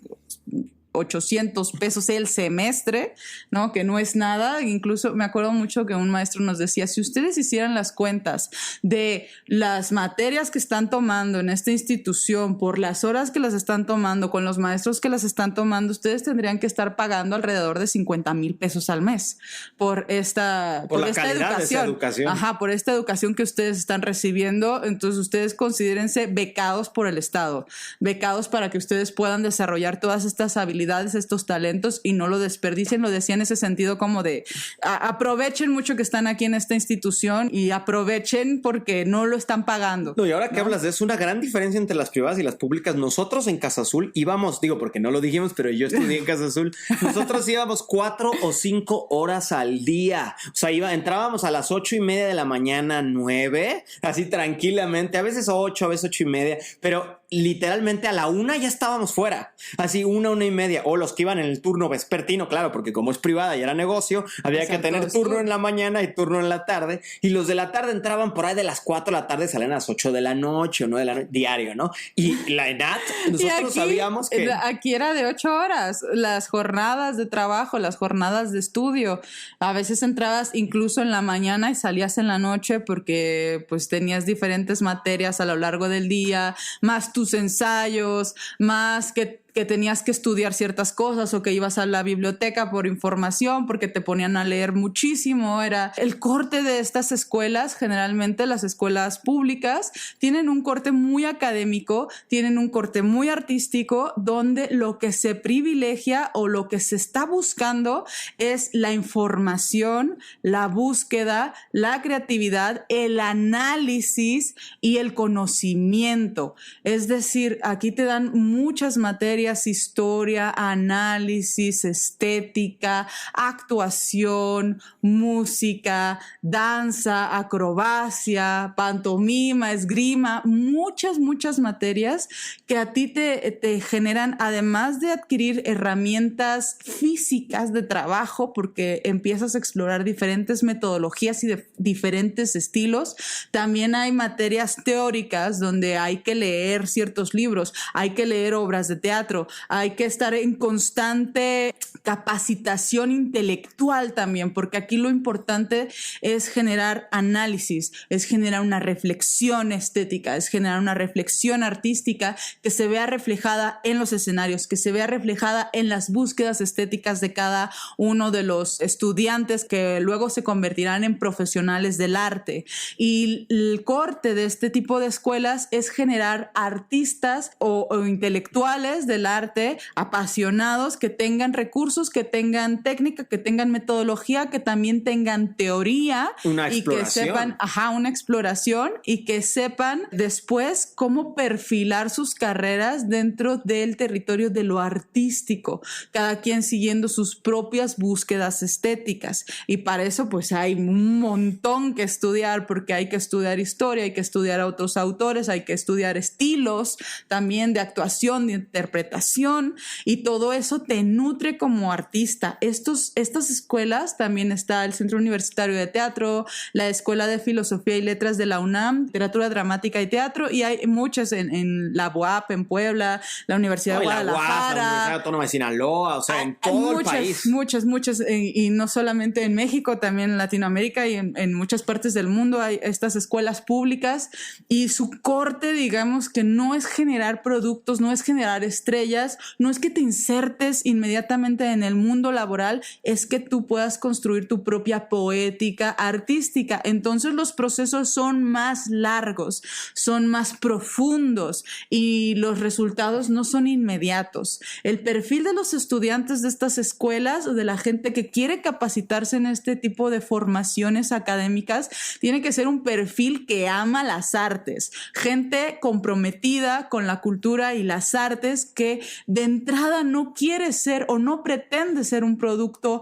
$800 el semestre, ¿no? Que no es nada. Incluso me acuerdo mucho que un maestro nos decía, si ustedes hicieran las cuentas de las materias que están tomando en esta institución, por las horas que las están tomando, con los maestros que las están tomando, ustedes tendrían que estar pagando alrededor de $50,000 al mes por esta educación. Ajá, por esta educación que ustedes están recibiendo. Entonces ustedes considérense becados por el Estado, becados para que ustedes puedan desarrollar todas estas habilidades, estos talentos, y no lo desperdicien. Lo decía en ese sentido como de aprovechen mucho que están aquí en esta institución y aprovechen porque no lo están pagando. No, y ahora que hablas de eso, una gran diferencia entre las privadas y las públicas. Nosotros en Casa Azul íbamos, digo porque no lo dijimos, pero yo estudié en Casa Azul, nosotros íbamos 4 o 5 horas al día. O sea, entrábamos a las 8:30 de la mañana, 9, así tranquilamente, a veces 8, a veces 8:30, pero literalmente a la 1 ya estábamos fuera, así 1:30, o los que iban en el turno vespertino, claro, porque como es privada y era negocio, había que tener turno en la mañana y turno en la tarde, y los de la tarde entraban por ahí de las 4 de la tarde, salían a las 8 de la noche o 9 de la noche, diario, ¿no? Y la ENAT, nosotros sabíamos que aquí era de 8 horas, las jornadas de trabajo, las jornadas de estudio, a veces entrabas incluso en la mañana y salías en la noche porque pues tenías diferentes materias a lo largo del día, más tus ensayos, más que tenías que estudiar ciertas cosas o que ibas a la biblioteca por información porque te ponían a leer muchísimo. Era el corte de estas escuelas. Generalmente las escuelas públicas tienen un corte muy académico, tienen un corte muy artístico, donde lo que se privilegia o lo que se está buscando es la información, la búsqueda, la creatividad, el análisis y el conocimiento. Es decir, aquí te dan muchas materias: historia, análisis, estética, actuación, música, danza, acrobacia, pantomima, esgrima, muchas materias que a ti te generan, además de adquirir herramientas físicas de trabajo, porque empiezas a explorar diferentes metodologías y de diferentes estilos. También hay materias teóricas donde hay que leer ciertos libros, hay que leer obras de teatro, hay que estar en constante capacitación intelectual también, porque aquí lo importante es generar análisis, es generar una reflexión estética, es generar una reflexión artística que se vea reflejada en los escenarios, que se vea reflejada en las búsquedas estéticas de cada uno de los estudiantes que luego se convertirán en profesionales del arte. Y el corte de este tipo de escuelas es generar artistas o intelectuales del arte apasionados que tengan recursos cursos que tengan técnica, que tengan metodología, que también tengan teoría. Una y que exploración. sepan, una exploración, y que sepan después cómo perfilar sus carreras dentro del territorio de lo artístico, cada quien siguiendo sus propias búsquedas estéticas. Y para eso pues hay un montón que estudiar, porque hay que estudiar historia, hay que estudiar a otros autores, hay que estudiar estilos también de actuación, de interpretación, y todo eso te nutre como artista. Estas escuelas, también está el Centro Universitario de Teatro, la Escuela de Filosofía y Letras de la UNAM, Literatura Dramática y Teatro, y hay muchas en la UAP en Puebla, la Universidad de Guadalajara, la Universidad Autónoma de Sinaloa, o sea, en todo el país. Muchas, y no solamente en México, también en Latinoamérica y en muchas partes del mundo hay estas escuelas públicas, y su corte, digamos, que no es generar productos, no es generar estrellas, no es que te insertes inmediatamente en el mundo laboral, es que tú puedas construir tu propia poética artística. Entonces los procesos son más largos, son más profundos, y los resultados no son inmediatos. El perfil de los estudiantes de estas escuelas, o de la gente que quiere capacitarse en este tipo de formaciones académicas, tiene que ser un perfil que ama las artes, gente comprometida con la cultura y las artes, que de entrada no quiere ser o no pretende ser un producto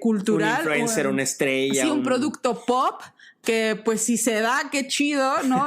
cultural. Un influencer, una estrella. Sí, un producto pop, que pues si se da, qué chido, ¿no?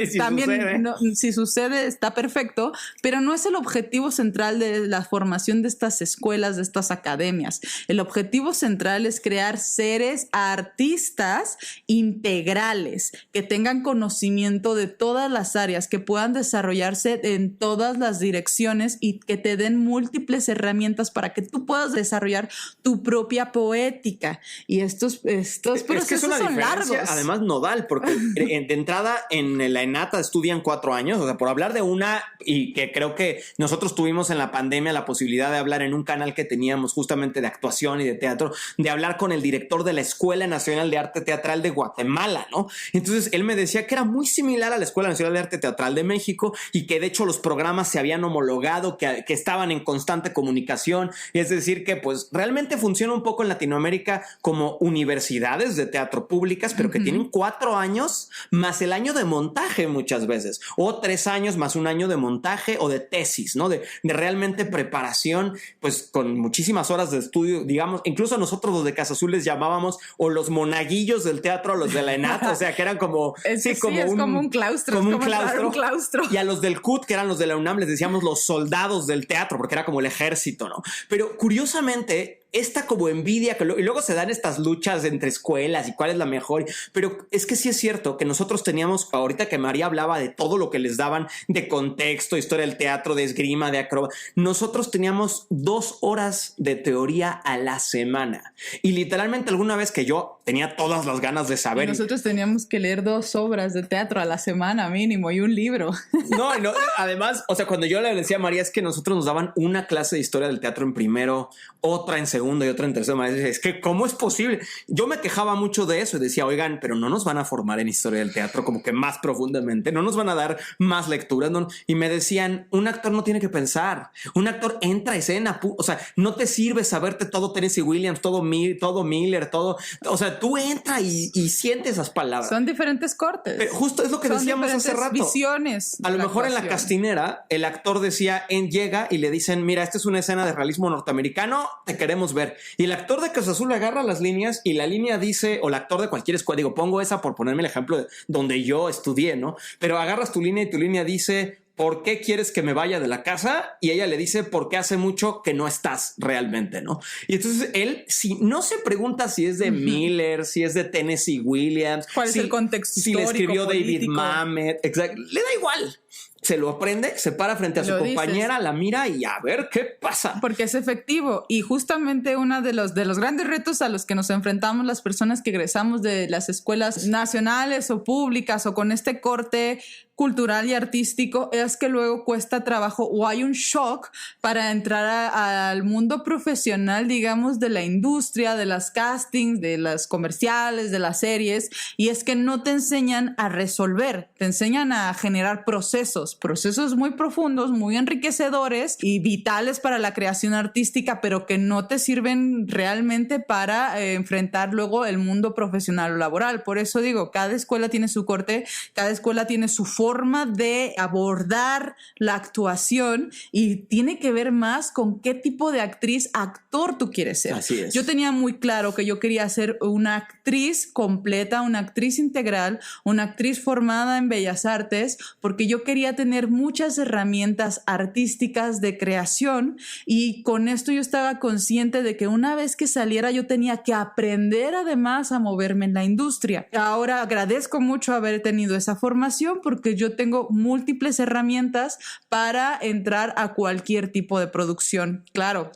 Sí, también sucede. no, si sucede está perfecto, pero no es el objetivo central de la formación de estas escuelas, de estas academias. El objetivo central es crear seres artistas integrales, que tengan conocimiento de todas las áreas, que puedan desarrollarse en todas las direcciones, y que te den múltiples herramientas para que tú puedas desarrollar tu propia poética. Y estos procesos son largos. Además, nodal, porque de entrada en la ENATA estudian 4 años, o sea, por hablar de una, y que creo que nosotros tuvimos en la pandemia la posibilidad de hablar en un canal que teníamos justamente de actuación y de teatro, de hablar con el director de la Escuela Nacional de Arte Teatral de Guatemala, ¿no? Entonces él me decía que era muy similar a la Escuela Nacional de Arte Teatral de México, y que de hecho los programas se habían homologado, que estaban en constante comunicación, y es decir que pues realmente funciona un poco en Latinoamérica como universidades de teatro públicas, pero que tienen 4 años más el año de montaje muchas veces, o 3 años más un año de montaje o de tesis, ¿no? De realmente preparación, pues con muchísimas horas de estudio, digamos. Incluso nosotros los de Casa Azul les llamábamos o los monaguillos del teatro, los de la ENATA, o sea, que eran como... es como un claustro. Como es un claustro. Y a los del CUT, que eran los de la UNAM, les decíamos los soldados del teatro, porque era como el ejército, ¿no? Pero curiosamente, esta como envidia, y luego se dan estas luchas entre escuelas y cuál es la mejor, pero es que sí es cierto que nosotros teníamos, ahorita que María hablaba de todo lo que les daban de contexto, historia del teatro, de esgrima, de acrobacia, nosotros teníamos 2 horas de teoría a la semana, y literalmente alguna vez que yo tenía todas las ganas de saber. Y nosotros teníamos que leer 2 obras de teatro a la semana mínimo, y un libro. No, además, o sea, cuando yo le decía a María, es que nosotros nos daban una clase de historia del teatro en primero, otra en segundo y otra en tercero. Es que, ¿cómo es posible? Yo me quejaba mucho de eso y decía, oigan, pero no nos van a formar en historia del teatro como que más profundamente, no nos van a dar más lecturas. No. Y me decían, un actor no tiene que pensar, un actor entra a escena, o sea, no te sirve saberte todo Tennessee Williams, todo Miller, todo, o sea, tú entra y sientes esas palabras. Son diferentes cortes. Pero justo es lo que decíamos hace rato. Visiones. A lo mejor en la castinera el actor decía, llega y le dicen, mira, esta es una escena de realismo norteamericano, te queremos ver. Y el actor de Casa Azul agarra las líneas y la línea dice, o el actor de cualquier escuela, digo, pongo esa por ponerme el ejemplo de donde yo estudié, ¿no? Pero agarras tu línea y tu línea dice, ¿por qué quieres que me vaya de la casa? Y ella le dice, porque hace mucho que no estás realmente, ¿no? Y entonces él, si no se pregunta si es de Miller, si es de Tennessee Williams, ¿cuál es el contexto histórico, si le escribió político? David Mamet, exacto, le da igual. Se lo aprende, se para frente a su compañera, la mira y a ver qué pasa. Porque es efectivo. Y justamente uno de los grandes retos a los que nos enfrentamos las personas que egresamos de las escuelas nacionales o públicas o con este corte cultural y artístico es que luego cuesta trabajo o hay un shock para entrar al mundo profesional, digamos, de la industria, de las castings, de las comerciales, de las series, y es que no te enseñan a resolver, te enseñan a generar procesos procesos muy profundos, muy enriquecedores y vitales para la creación artística, pero que no te sirven realmente para enfrentar luego el mundo profesional o laboral. Por eso digo, cada escuela tiene su corte, cada escuela tiene su forma de abordar la actuación y tiene que ver más con qué tipo de actriz, actor tú quieres ser. Así es. Yo tenía muy claro que yo quería ser una actriz completa, una actriz integral, una actriz formada en Bellas Artes, porque yo quería tener muchas herramientas artísticas de creación y con esto yo estaba consciente de que una vez que saliera yo tenía que aprender además a moverme en la industria. Ahora agradezco mucho haber tenido esa formación porque yo tengo múltiples herramientas para entrar a cualquier tipo de producción. Claro,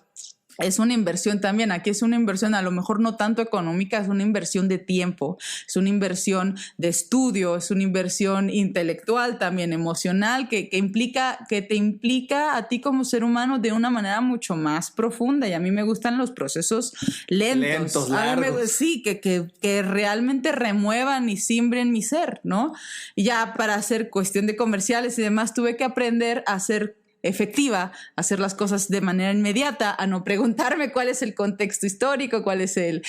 es una inversión también. Aquí es una inversión a lo mejor no tanto económica, es una inversión de tiempo, es una inversión de estudio, es una inversión intelectual también, emocional, que te implica a ti como ser humano de una manera mucho más profunda. Y a mí me gustan los procesos lentos, largos. Sí, que realmente remuevan y simbren mi ser, ¿no? Y ya para hacer cuestión de comerciales y demás tuve que aprender a hacer efectiva, hacer las cosas de manera inmediata, a no preguntarme cuál es el contexto histórico, cuál es el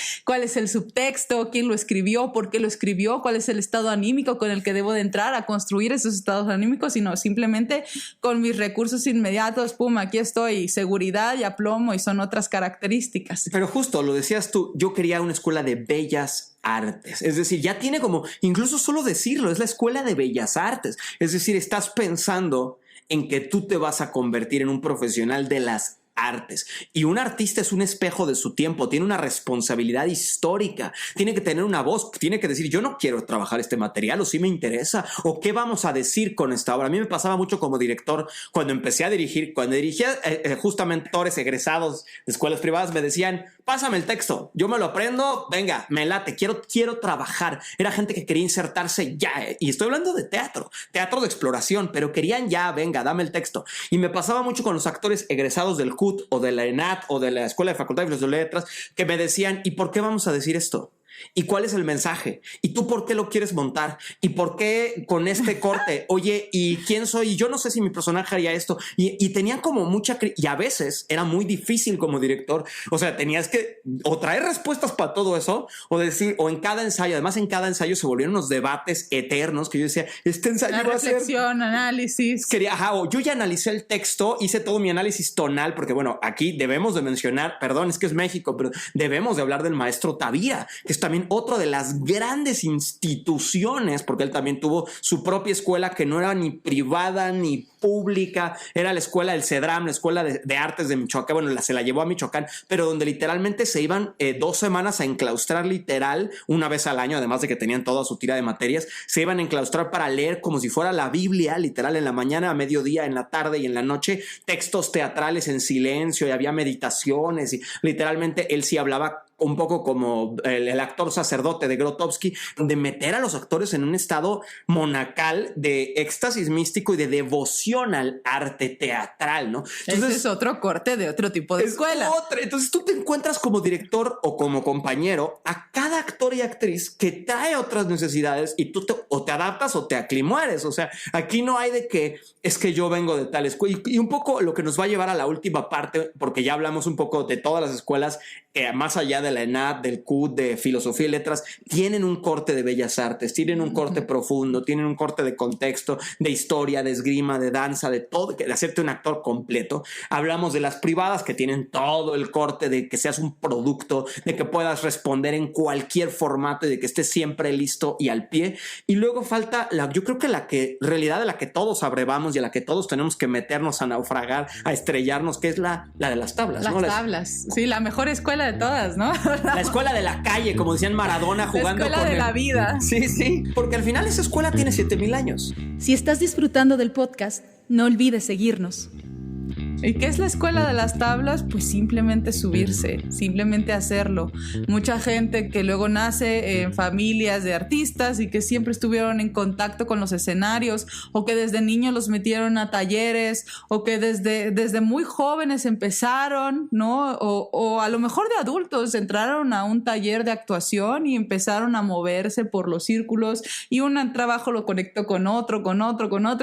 subtexto, quién lo escribió, por qué lo escribió, cuál es el estado anímico con el que debo de entrar a construir esos estados anímicos, sino simplemente con mis recursos inmediatos, pum, aquí estoy, seguridad y aplomo, y son otras características. Pero justo lo decías tú, yo quería una escuela de bellas artes, es decir, ya tiene como, incluso solo decirlo, es la escuela de bellas artes, es decir, estás pensando en que tú te vas a convertir en un profesional de las artes. Y un artista es un espejo de su tiempo, tiene una responsabilidad histórica, tiene que tener una voz, tiene que decir, yo no quiero trabajar este material, o sí me interesa, o qué vamos a decir con esta obra. A mí me pasaba mucho como director cuando empecé a dirigir, cuando dirigía justamente actores egresados de escuelas privadas, me decían, pásame el texto, yo me lo aprendo, venga, me late, quiero trabajar. Era gente que quería insertarse ya, y estoy hablando de teatro de exploración, pero querían ya, venga, dame el texto. Y me pasaba mucho con los actores egresados del CUT o de la ENAT o de la Escuela de Facultad de Filosofía y Letras, que me decían, ¿y por qué vamos a decir esto? ¿Y cuál es el mensaje? ¿Y tú por qué lo quieres montar? ¿Y por qué con este corte? Oye, ¿y quién soy? Y yo no sé si mi personaje haría esto. Y tenían como mucha... Y a veces era muy difícil como director. O sea, tenías que o traer respuestas para todo eso o decir, o en cada ensayo. Además, en cada ensayo se volvieron unos debates eternos que yo decía, este ensayo va a ser... reflexión, análisis. O yo ya analicé el texto, hice todo mi análisis tonal, porque bueno, aquí debemos de mencionar, perdón, es que es México, pero debemos de hablar del maestro Tavira, que es también otro de las grandes instituciones, porque él también tuvo su propia escuela que no era ni privada ni pública, era la escuela del CEDRAM, la escuela de artes de Michoacán, bueno, se la llevó a Michoacán, pero donde literalmente se iban 2 semanas a enclaustrar literal una vez al año, además de que tenían toda su tira de materias, se iban a enclaustrar para leer como si fuera la Biblia, literal, en la mañana, a mediodía, en la tarde y en la noche, textos teatrales en silencio, y había meditaciones, y literalmente él sí hablaba un poco como el actor sacerdote de Grotowski, de meter a los actores en un estado monacal de éxtasis místico y de devoción al arte teatral, ¿no? Entonces, ese es otro corte de otro tipo de escuela. Entonces tú te encuentras como director o como compañero a cada actor y actriz que trae otras necesidades y tú o te adaptas o te aclimueres. O sea, aquí no hay de que es que yo vengo de tal escuela. Y un poco lo que nos va a llevar a la última parte, porque ya hablamos un poco de todas las escuelas, más allá de la ENAT, del CUT, de Filosofía y Letras, tienen un corte de bellas artes, tienen un corte profundo, tienen un corte de contexto, de historia, de esgrima, de danza, de todo, de hacerte un actor completo. Hablamos de las privadas que tienen todo el corte de que seas un producto, de que puedas responder en cualquier formato y de que estés siempre listo y al pie. Y luego falta, yo creo que en realidad de la que todos abrevamos y a la que todos tenemos que meternos a naufragar, a estrellarnos, que es la de las tablas. Las tablas, sí, la mejor escuela de todas, ¿no? La escuela de la calle, como decían Maradona jugando. La escuela de la vida. Sí, porque al final esa escuela tiene 7,000 años. Si estás disfrutando del podcast, no olvides seguirnos. ¿Y qué es la escuela de las tablas? Pues simplemente subirse, simplemente hacerlo. Mucha gente que luego nace en familias de artistas y que siempre estuvieron en contacto con los escenarios, o que desde niños los metieron a talleres, o que desde muy jóvenes empezaron, ¿no? O a lo mejor de adultos entraron a un taller de actuación y empezaron a moverse por los círculos, y un trabajo lo conectó con otro,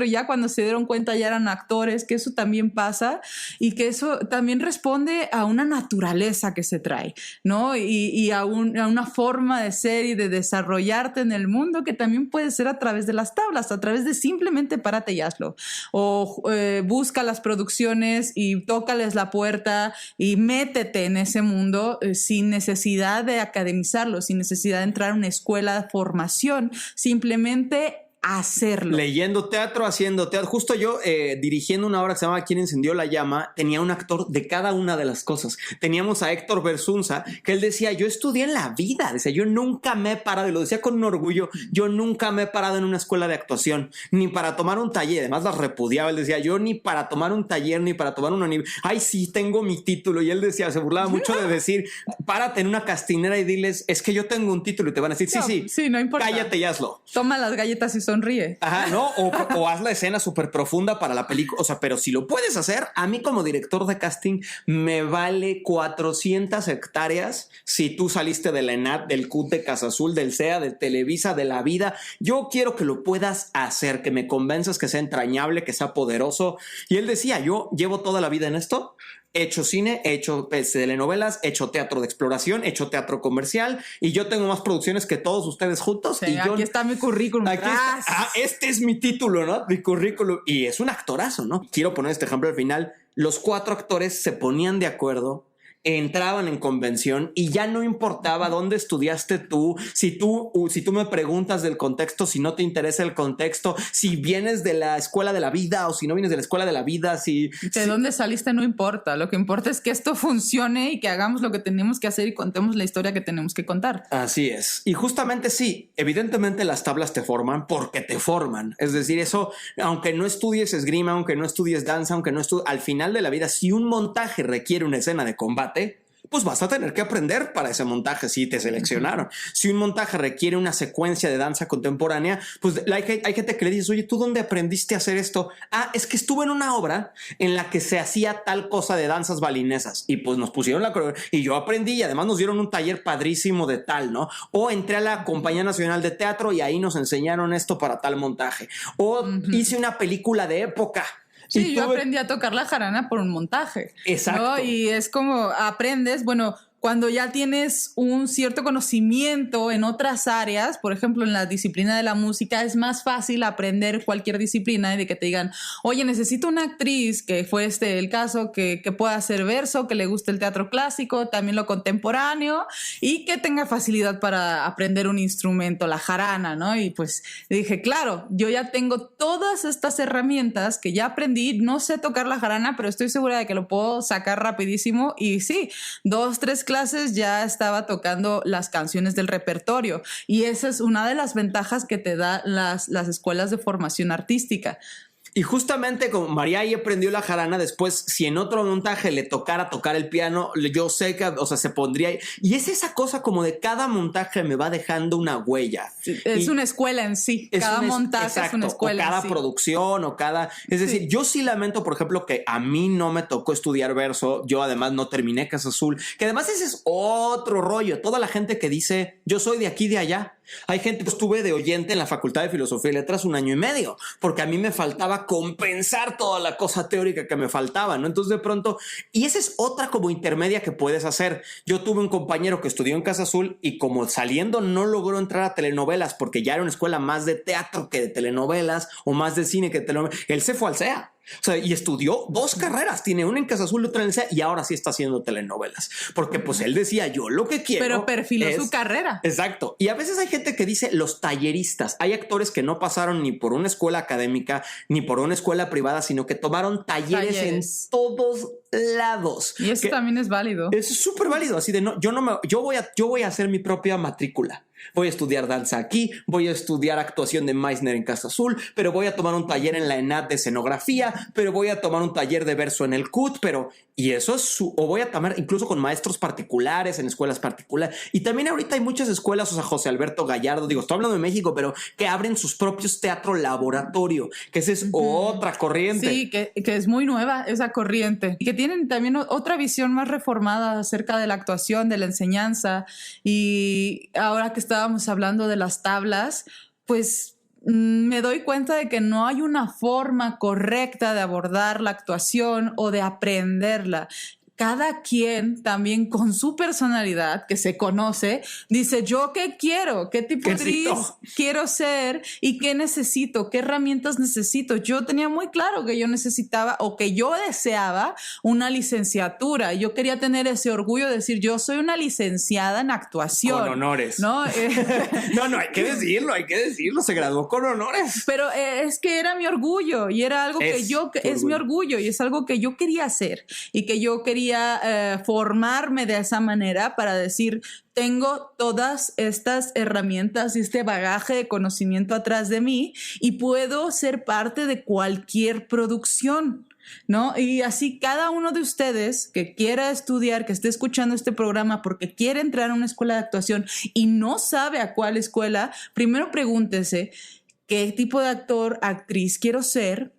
y ya cuando se dieron cuenta ya eran actores, que eso también pasa. Y que eso también responde a una naturaleza que se trae, ¿no? Y a una forma de ser y de desarrollarte en el mundo, que también puede ser a través de las tablas, a través de simplemente párate y hazlo. O busca las producciones y tócales la puerta y métete en ese mundo sin necesidad de academizarlo, sin necesidad de entrar a una escuela de formación, simplemente hacerlo. Leyendo teatro, haciendo teatro. Justo yo dirigiendo una obra que se llama ¿Quién encendió la llama? Tenía un actor de cada una de las cosas. Teníamos a Héctor Bersunza, que él decía, yo estudié en la vida, decía, yo nunca me he parado, y lo decía con un orgullo, yo nunca me he parado en una escuela de actuación, ni para tomar un taller. Además las repudiaba, él decía, yo ni para tomar un taller, ni para tomar una ay, sí, tengo mi título. Y él decía, se burlaba mucho de decir, párate en una castinera y diles, es que yo tengo un título, y te van a decir, sí, no importa, cállate y hazlo. Toma las galletas y sonríe. Ajá, ¿no? O haz la escena súper profunda para la película. O sea, pero si lo puedes hacer, a mí como director de casting me vale 400 hectáreas si tú saliste de la ENAD, del CUT, de Casa Azul, del CEA, de Televisa, de La Vida. Yo quiero que lo puedas hacer, que me convenzas, que sea entrañable, que sea poderoso. Y él decía, yo llevo toda la vida en esto. He hecho cine, he hecho telenovelas, he hecho teatro de exploración, he hecho teatro comercial, y yo tengo más producciones que todos ustedes juntos. Sí, y aquí está mi currículum. Este es mi título, ¿no? Mi currículum. Y es un actorazo, ¿no? Quiero poner este ejemplo al final. Los 4 actores se ponían de acuerdo, entraban en convención, y ya no importaba dónde estudiaste tú, si tú me preguntas del contexto, si no te interesa el contexto, si vienes de la escuela de la vida o si no vienes de la escuela de la vida, de dónde saliste no importa, lo que importa es que esto funcione y que hagamos lo que tenemos que hacer y contemos la historia que tenemos que contar. Así es. Y justamente sí, evidentemente las tablas te forman porque te forman. Es decir, eso, aunque no estudies esgrima, aunque no estudies danza, aunque no estudies, al final de la vida, si un montaje requiere una escena de combate, pues vas a tener que aprender para ese montaje si te seleccionaron. Si un montaje requiere una secuencia de danza contemporánea, pues hay gente que le dices, oye, ¿tú dónde aprendiste a hacer esto? Ah, es que estuve en una obra en la que se hacía tal cosa de danzas balinesas, y pues nos pusieron la coreografía y yo aprendí, y además nos dieron un taller padrísimo de tal, ¿no? O entré a la Compañía Nacional de Teatro y ahí nos enseñaron esto para tal montaje. O hice una película de época. Sí, yo aprendí a tocar la jarana por un montaje. Exacto. ¿No? Y es como aprendes, bueno, cuando ya tienes un cierto conocimiento en otras áreas, por ejemplo, en la disciplina de la música, es más fácil aprender cualquier disciplina y de que te digan, oye, necesito una actriz, que fue el caso, que pueda hacer verso, que le guste el teatro clásico, también lo contemporáneo, y que tenga facilidad para aprender un instrumento, la jarana, ¿no? Y pues dije, claro, yo ya tengo todas estas herramientas que ya aprendí, no sé tocar la jarana, pero estoy segura de que lo puedo sacar rapidísimo. Y sí, 2, 3 clases ya estaba tocando las canciones del repertorio, y esa es una de las ventajas que te da las escuelas de formación artística. Y justamente como María ahí aprendió la jarana, después si en otro montaje le tocara tocar el piano, yo sé que, o sea, se pondría ahí. Y es esa cosa como de cada montaje me va dejando una huella. Es una escuela en sí. Cada montaje es una escuela. O cada producción o cada... Es decir, yo sí lamento, por ejemplo, que a mí no me tocó estudiar verso. Yo además no terminé Casa Azul, que además ese es otro rollo. Toda la gente que dice, yo soy de aquí, de allá. Hay gente que estuve de oyente en la Facultad de Filosofía y Letras 1 año y medio, porque a mí me faltaba compensar toda la cosa teórica que me faltaba, ¿no? Entonces de pronto, y esa es otra como intermedia que puedes hacer. Yo tuve un compañero que estudió en Casa Azul y como saliendo no logró entrar a telenovelas porque ya era una escuela más de teatro que de telenovelas, o más de cine que de telenovelas. Él se fue al CEA. O sea, y estudió 2 carreras, tiene una en Casa Azul y otra en el CEA, y ahora sí está haciendo telenovelas, porque pues él decía, yo lo que quiero. Pero perfiló su carrera. Exacto. Y a veces hay gente que dice los talleristas. Hay actores que no pasaron ni por una escuela académica ni por una escuela privada, sino que tomaron talleres en todos lados. Y eso también es válido. Es súper válido. Así de no, yo voy a hacer mi propia matrícula. Voy a estudiar danza aquí, voy a estudiar actuación de Meisner en Casa Azul, pero voy a tomar un taller en la ENAD de escenografía, pero voy a tomar un taller de verso en el CUT, y eso es o voy a tomar incluso con maestros particulares en escuelas particulares. Y también ahorita hay muchas escuelas, o sea, José Alberto Gallardo, digo, estoy hablando de México, pero que abren sus propios teatro laboratorio, que esa es otra corriente. Sí, que es muy nueva esa corriente y que tienen también otra visión más reformada acerca de la actuación, de la enseñanza. Y ahora que estábamos hablando de las tablas, pues me doy cuenta de que no hay una forma correcta de abordar la actuación o de aprenderla. Cada quien también con su personalidad que se conoce dice yo qué quiero, qué tipo de actriz quiero ser y qué necesito, qué herramientas necesito. Yo tenía muy claro que yo necesitaba o que yo deseaba una licenciatura. Yo quería tener ese orgullo de decir yo soy una licenciada en actuación. Con honores. No, no, hay que decirlo, se graduó con honores. Pero es que era mi orgullo y era algo es mi orgullo y es algo que yo quería hacer y que yo quería formarme de esa manera para decir tengo todas estas herramientas y este bagaje de conocimiento atrás de mí y puedo ser parte de cualquier producción, ¿no? Y así cada uno de ustedes que quiera estudiar, que esté escuchando este programa porque quiere entrar a una escuela de actuación y no sabe a cuál escuela, primero pregúntese qué tipo de actor, actriz quiero ser.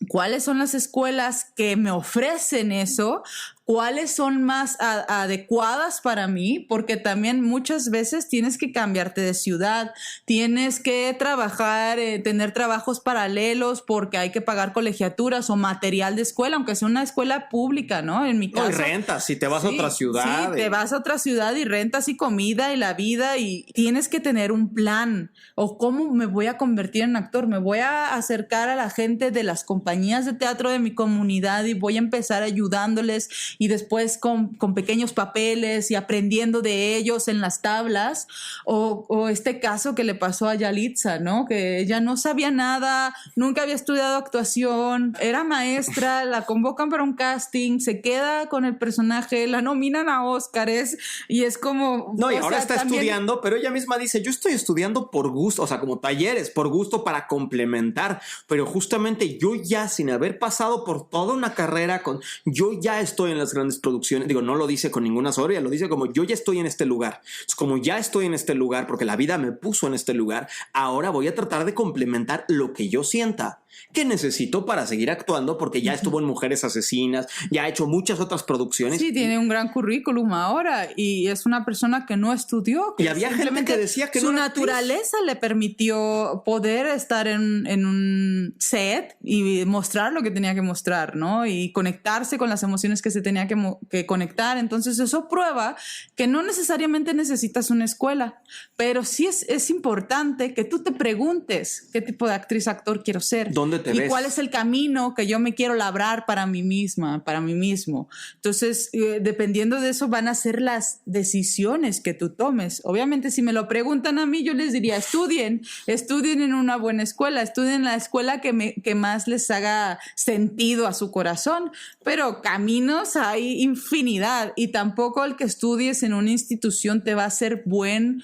¿Cuáles son las escuelas que me ofrecen eso? ¿Cuáles son más adecuadas para mí? Porque también muchas veces tienes que cambiarte de ciudad, tienes que trabajar, tener trabajos paralelos porque hay que pagar colegiaturas o material de escuela, aunque sea una escuela pública, ¿no? En mi caso. No, y rentas, si te vas a otra ciudad. Sí, te vas a otra ciudad y rentas y comida y la vida y tienes que tener un plan. O cómo me voy a convertir en actor, me voy a acercar a la gente de las compañías de teatro de mi comunidad y voy a empezar ayudándoles y después con pequeños papeles y aprendiendo de ellos en las tablas o este caso que le pasó a Yalitza, ¿no? Que ella no sabía nada, nunca había estudiado actuación, era maestra, la convocan para un casting, se queda con el personaje, la nominan a Óscares y es como... No, y ahora está estudiando, pero ella misma dice, yo estoy estudiando por gusto, o sea, como talleres, por gusto para complementar, pero justamente yo ya sin haber pasado por toda una carrera yo ya estoy en las grandes producciones, digo, no lo dice con ninguna soberbia, lo dice como yo ya estoy en este lugar, es como ya estoy en este lugar porque la vida me puso en este lugar, ahora voy a tratar de complementar lo que yo sienta, que necesito para seguir actuando porque ya estuvo en Mujeres Asesinas, ya ha hecho muchas otras producciones. Sí, tiene un gran currículum ahora y es una persona que no estudió. Y había gente que decía que su naturaleza le permitió poder estar en un set y mostrar lo que tenía que mostrar, ¿no? Y conectarse con las emociones que se tenía que conectar. Entonces eso prueba que no necesariamente necesitas una escuela, pero sí es importante que tú te preguntes qué tipo de actriz, actor quiero ser. ¿Dónde te ves? ¿Y cuál es el camino que yo me quiero labrar para mí misma, para mí mismo? Entonces, dependiendo de eso van a ser las decisiones que tú tomes. Obviamente, si me lo preguntan a mí, yo les diría, estudien en una buena escuela, estudien en la escuela que más les haga sentido a su corazón, pero caminos hay infinidad y tampoco el que estudies en una institución te va a hacer buen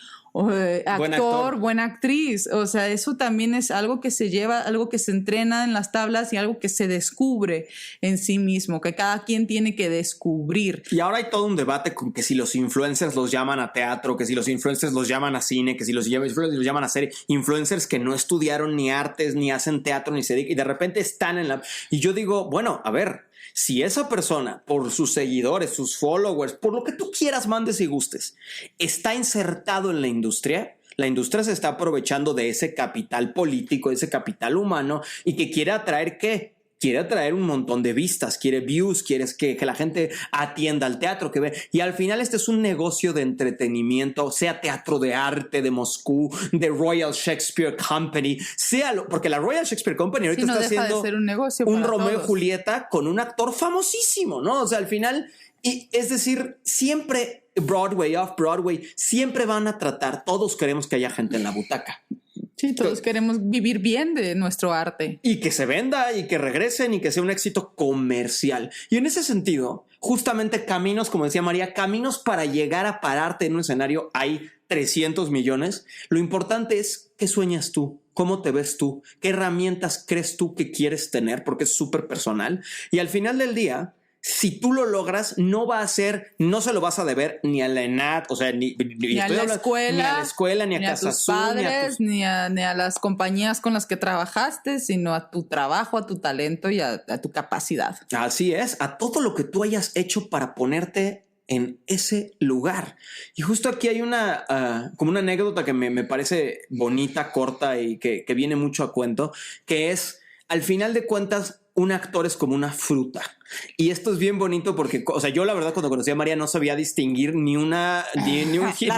actor, buena actriz. O sea, eso también es algo que se lleva, algo que se entrena en las tablas y algo que se descubre en sí mismo, que cada quien tiene que descubrir. Y ahora hay todo un debate con que si los influencers los llaman a teatro, que si los influencers los llaman a cine, que si los influencers los llaman a serie, influencers que no estudiaron ni artes, ni hacen teatro, ni se dedican, y de repente están en la... Y yo digo, bueno, a ver, si esa persona, por sus seguidores, sus followers, por lo que tú quieras, mandes y gustes, está insertado en la industria se está aprovechando de ese capital político, ese capital humano y que quiere atraer ¿qué? Quiere atraer un montón de vistas, quiere views, quiere que la gente atienda al teatro, que ve. Y al final este es un negocio de entretenimiento, sea teatro de arte de Moscú, de Royal Shakespeare Company, porque la Royal Shakespeare Company ahorita está haciendo un Romeo y Julieta con un actor famosísimo, ¿no? O sea, al final, y es decir, siempre Broadway, Off-Broadway, siempre van a tratar, todos queremos que haya gente en la butaca. Sí, todos queremos vivir bien de nuestro arte. Y que se venda y que regresen y que sea un éxito comercial. Y en ese sentido, justamente caminos, como decía María, caminos para llegar a pararte en un escenario hay 300 millones. Lo importante es qué sueñas tú, cómo te ves tú, qué herramientas crees tú que quieres tener, porque es súper personal. Y al final del día, si tú lo logras, no se lo vas a deber ni a la ENAD, o sea, ni a la escuela, ni a Casa tus padres, ni a las compañías con las que trabajaste, sino a tu trabajo, a tu talento y a tu capacidad. Así es, a todo lo que tú hayas hecho para ponerte en ese lugar. Y justo aquí hay como una anécdota que me parece bonita, corta y que viene mucho a cuento, que es, al final de cuentas, un actor es como una fruta. Y esto es bien bonito porque, o sea, yo la verdad cuando conocí a María no sabía distinguir ni un la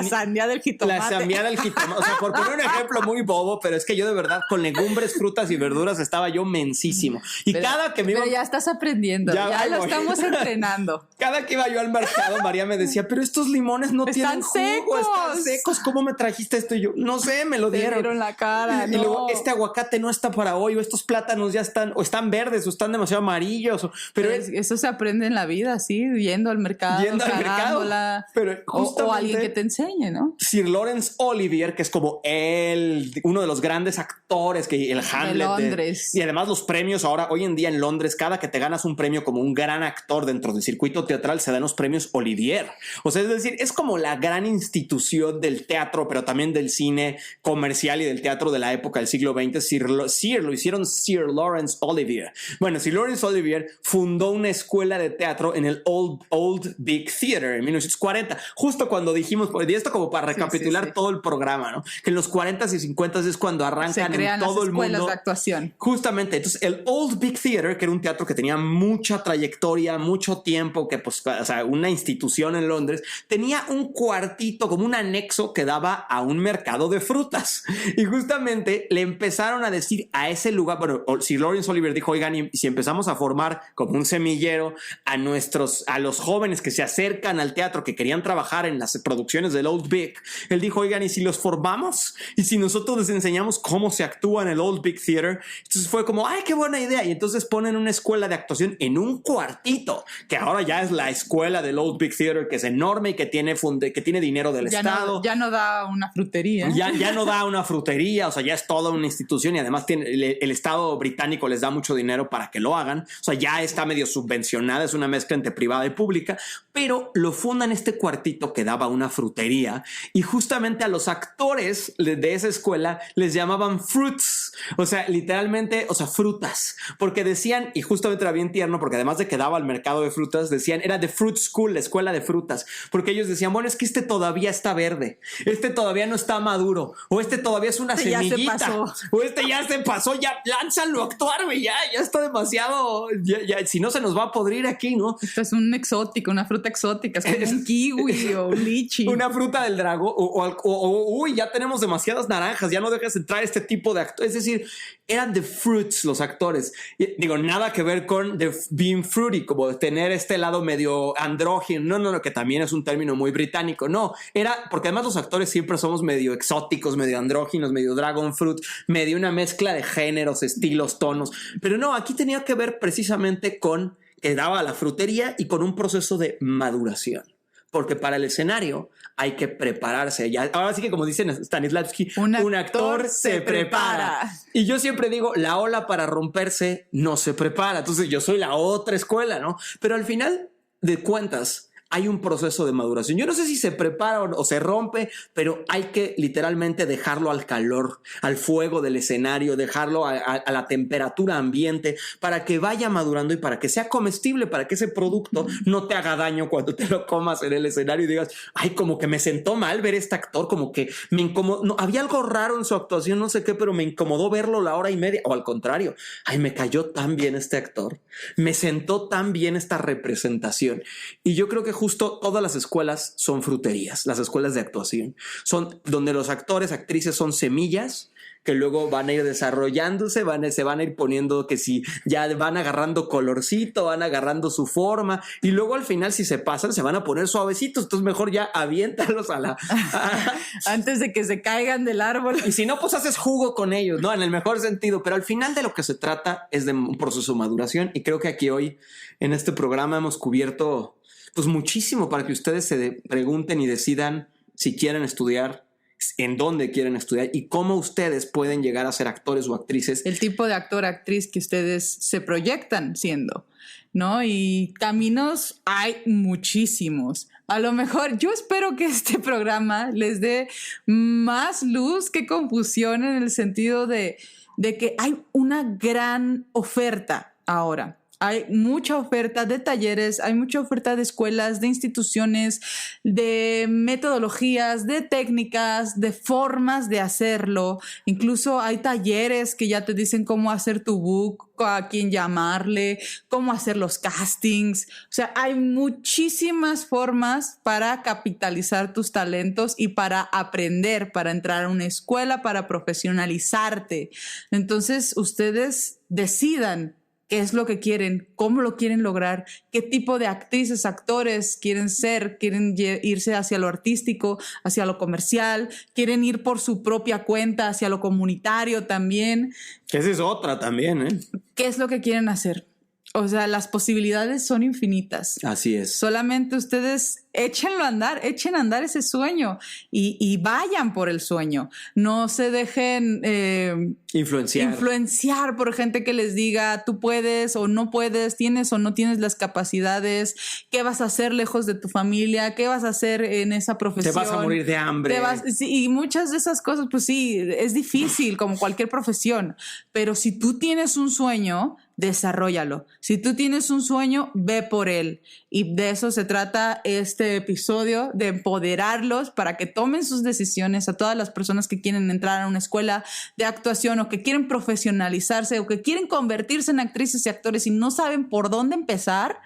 sandía del jitomate. La sandía del jitomate. O sea, por poner un ejemplo muy bobo, pero es que yo de verdad con legumbres, frutas y verduras estaba yo mensísimo. Y cada que me iba... Pero ya estás aprendiendo, ya lo estamos entrenando. Cada que iba yo al mercado, María me decía, pero estos limones no tienen jugo, están secos. ¿Cómo me trajiste esto? Y yo, no sé, me lo dieron. Te dieron la cara, y luego, este aguacate no está para hoy, o estos plátanos ya están, o están verdes, o están demasiado amarillos. Pero eso se aprende en la vida, sí, yendo al mercado, pero o alguien que te enseñe, ¿no? Sir Laurence Olivier, que es como uno de los grandes actores que el Hamlet de Londres. Y además los premios hoy en día en Londres, cada que te ganas un premio como un gran actor dentro del circuito teatral, se dan los premios Olivier. O sea, es decir, es como la gran institución del teatro, pero también del cine comercial y del teatro de la época del siglo XX. Lo hicieron Sir Laurence Olivier. Bueno, Sir Laurence Olivier fundó una escuela de teatro en el Old Big Theatre en 1940, justo cuando dijimos, y esto como para recapitular todo el programa, ¿no? Que en los 40s y 50s es cuando arrancan en todo el mundo de actuación. Justamente, entonces el Old Big Theatre, que era un teatro que tenía mucha trayectoria, mucho tiempo, que pues, o sea, una institución en Londres, tenía un cuartito como un anexo que daba a un mercado de frutas. Y justamente le empezaron a decir a ese lugar, bueno, Sir Laurence Olivier dijo, oigan, y si empezamos a formar como un semillero a los jóvenes que se acercan al teatro, que querían trabajar en las producciones del Old Big, él dijo, oigan, ¿y si los formamos? ¿Y si nosotros les enseñamos cómo se actúa en el Old Big Theatre? Entonces fue como, ay, qué buena idea. Y entonces ponen una escuela de actuación en un cuartito, que ahora ya es la escuela del Old Big Theatre, que es enorme y que tiene dinero del Estado. Ya no da una frutería. Ya no da una frutería, o sea, ya es toda una institución y además el Estado británico les da mucho dinero para que lo hagan. O sea, ya está medio subvencionada, es una mezcla entre privada y pública, pero lo fundan este cuartito que daba una frutería y justamente a los actores de esa escuela les llamaban fruits, o sea, literalmente, o sea, frutas, porque decían, y justamente era bien tierno, porque además de que daba al mercado de frutas, decían, era The Fruit School, la escuela de frutas, porque ellos decían, bueno, es que este todavía está verde, este todavía no está maduro, o este todavía es una semillita, o este ya se pasó, ya lánzalo a actuar, güey, ya está demasiado, ya, si no se nos va a podrir aquí, ¿no? Esto es un exótico, una fruta exótica, es como un kiwi o un lichi. Una fruta del dragón, uy, ya tenemos demasiadas naranjas, ya no dejas entrar este tipo de actores. Es decir, eran the fruits los actores. Y, digo, nada que ver con the being fruity, como de tener este lado medio andrógino. No, que también es un término muy británico. No, era porque además los actores siempre somos medio exóticos, medio andróginos, medio dragon fruit, medio una mezcla de géneros, estilos, tonos. Pero no, aquí tenía que ver precisamente con que daba la frutería y con un proceso de maduración. Porque para el escenario hay que prepararse. Ya, ahora sí que como dicen Stanislavski, un actor se prepara. Y yo siempre digo, la ola para romperse no se prepara. Entonces yo soy la otra escuela, ¿no? Pero al final de cuentas hay un proceso de maduración. Yo no sé si se prepara o se rompe, pero hay que literalmente dejarlo al calor, al fuego del escenario, dejarlo a la temperatura ambiente para que vaya madurando y para que sea comestible, para que ese producto no te haga daño cuando te lo comas en el escenario y digas, ay, como que me sentó mal ver este actor, como que me incomodó, no, había algo raro en su actuación, no sé qué, pero me incomodó verlo la hora y media, o al contrario, ay, me cayó tan bien este actor, me sentó tan bien esta representación. Y yo creo que justo todas las escuelas son fruterías, las escuelas de actuación son donde los actores, actrices son semillas que luego van a ir desarrollándose, se van a ir poniendo que si ya van agarrando colorcito, van agarrando su forma y luego al final si se pasan se van a poner suavecitos, entonces mejor ya aviéntalos antes de que se caigan del árbol. Y si no, pues haces jugo con ellos, ¿no? En el mejor sentido, pero al final de lo que se trata es de un proceso de maduración y creo que aquí hoy en este programa hemos cubierto pues muchísimo para que ustedes se pregunten y decidan si quieren estudiar, en dónde quieren estudiar y cómo ustedes pueden llegar a ser actores o actrices. El tipo de actor, actriz que ustedes se proyectan siendo, ¿no? Y caminos hay muchísimos. A lo mejor yo espero que este programa les dé más luz que confusión, en el sentido de que hay una gran oferta ahora. Hay mucha oferta de talleres, hay mucha oferta de escuelas, de instituciones, de metodologías, de técnicas, de formas de hacerlo. Incluso hay talleres que ya te dicen cómo hacer tu book, a quién llamarle, cómo hacer los castings. O sea, hay muchísimas formas para capitalizar tus talentos y para aprender, para entrar a una escuela, para profesionalizarte. Entonces, ustedes decidan qué es lo que quieren, cómo lo quieren lograr, qué tipo de actrices, actores quieren ser, quieren irse hacia lo artístico, hacia lo comercial, quieren ir por su propia cuenta, hacia lo comunitario también. Que esa es otra también, ¿eh? ¿Qué es lo que quieren hacer? O sea, las posibilidades son infinitas. Así es. Solamente ustedes echen a andar ese sueño y vayan por el sueño. No se dejen influenciar por gente que les diga tú puedes o no puedes, tienes o no tienes las capacidades, qué vas a hacer lejos de tu familia, qué vas a hacer en esa profesión. Te vas a morir de hambre. Sí, y muchas de esas cosas, pues sí, es difícil como cualquier profesión, pero si tú tienes un sueño, desarróllalo. Si tú tienes un sueño, ve por él. Y de eso se trata este episodio, de empoderarlos para que tomen sus decisiones. A todas las personas que quieren entrar a una escuela de actuación o que quieren profesionalizarse o que quieren convertirse en actrices y actores y no saben por dónde empezar,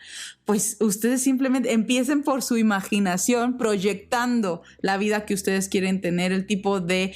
pues ustedes simplemente empiecen por su imaginación, proyectando la vida que ustedes quieren tener, el tipo de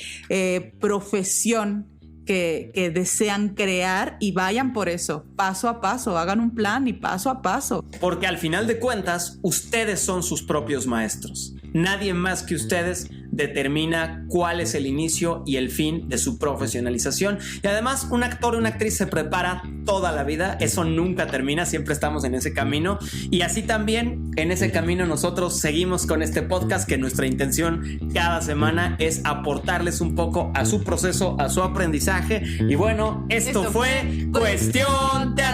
profesión que desean crear, y vayan por eso, paso a paso, hagan un plan y paso a paso. Porque al final de cuentas, ustedes son sus propios maestros. Nadie más que ustedes determina cuál es el inicio y el fin de su profesionalización. Y además, un actor o una actriz se prepara toda la vida. Eso nunca termina, siempre estamos en ese camino. Y así también, en ese camino, nosotros seguimos con este podcast, que nuestra intención cada semana es aportarles un poco a su proceso, a su aprendizaje. Y bueno, esto fue Cuestión Teatral.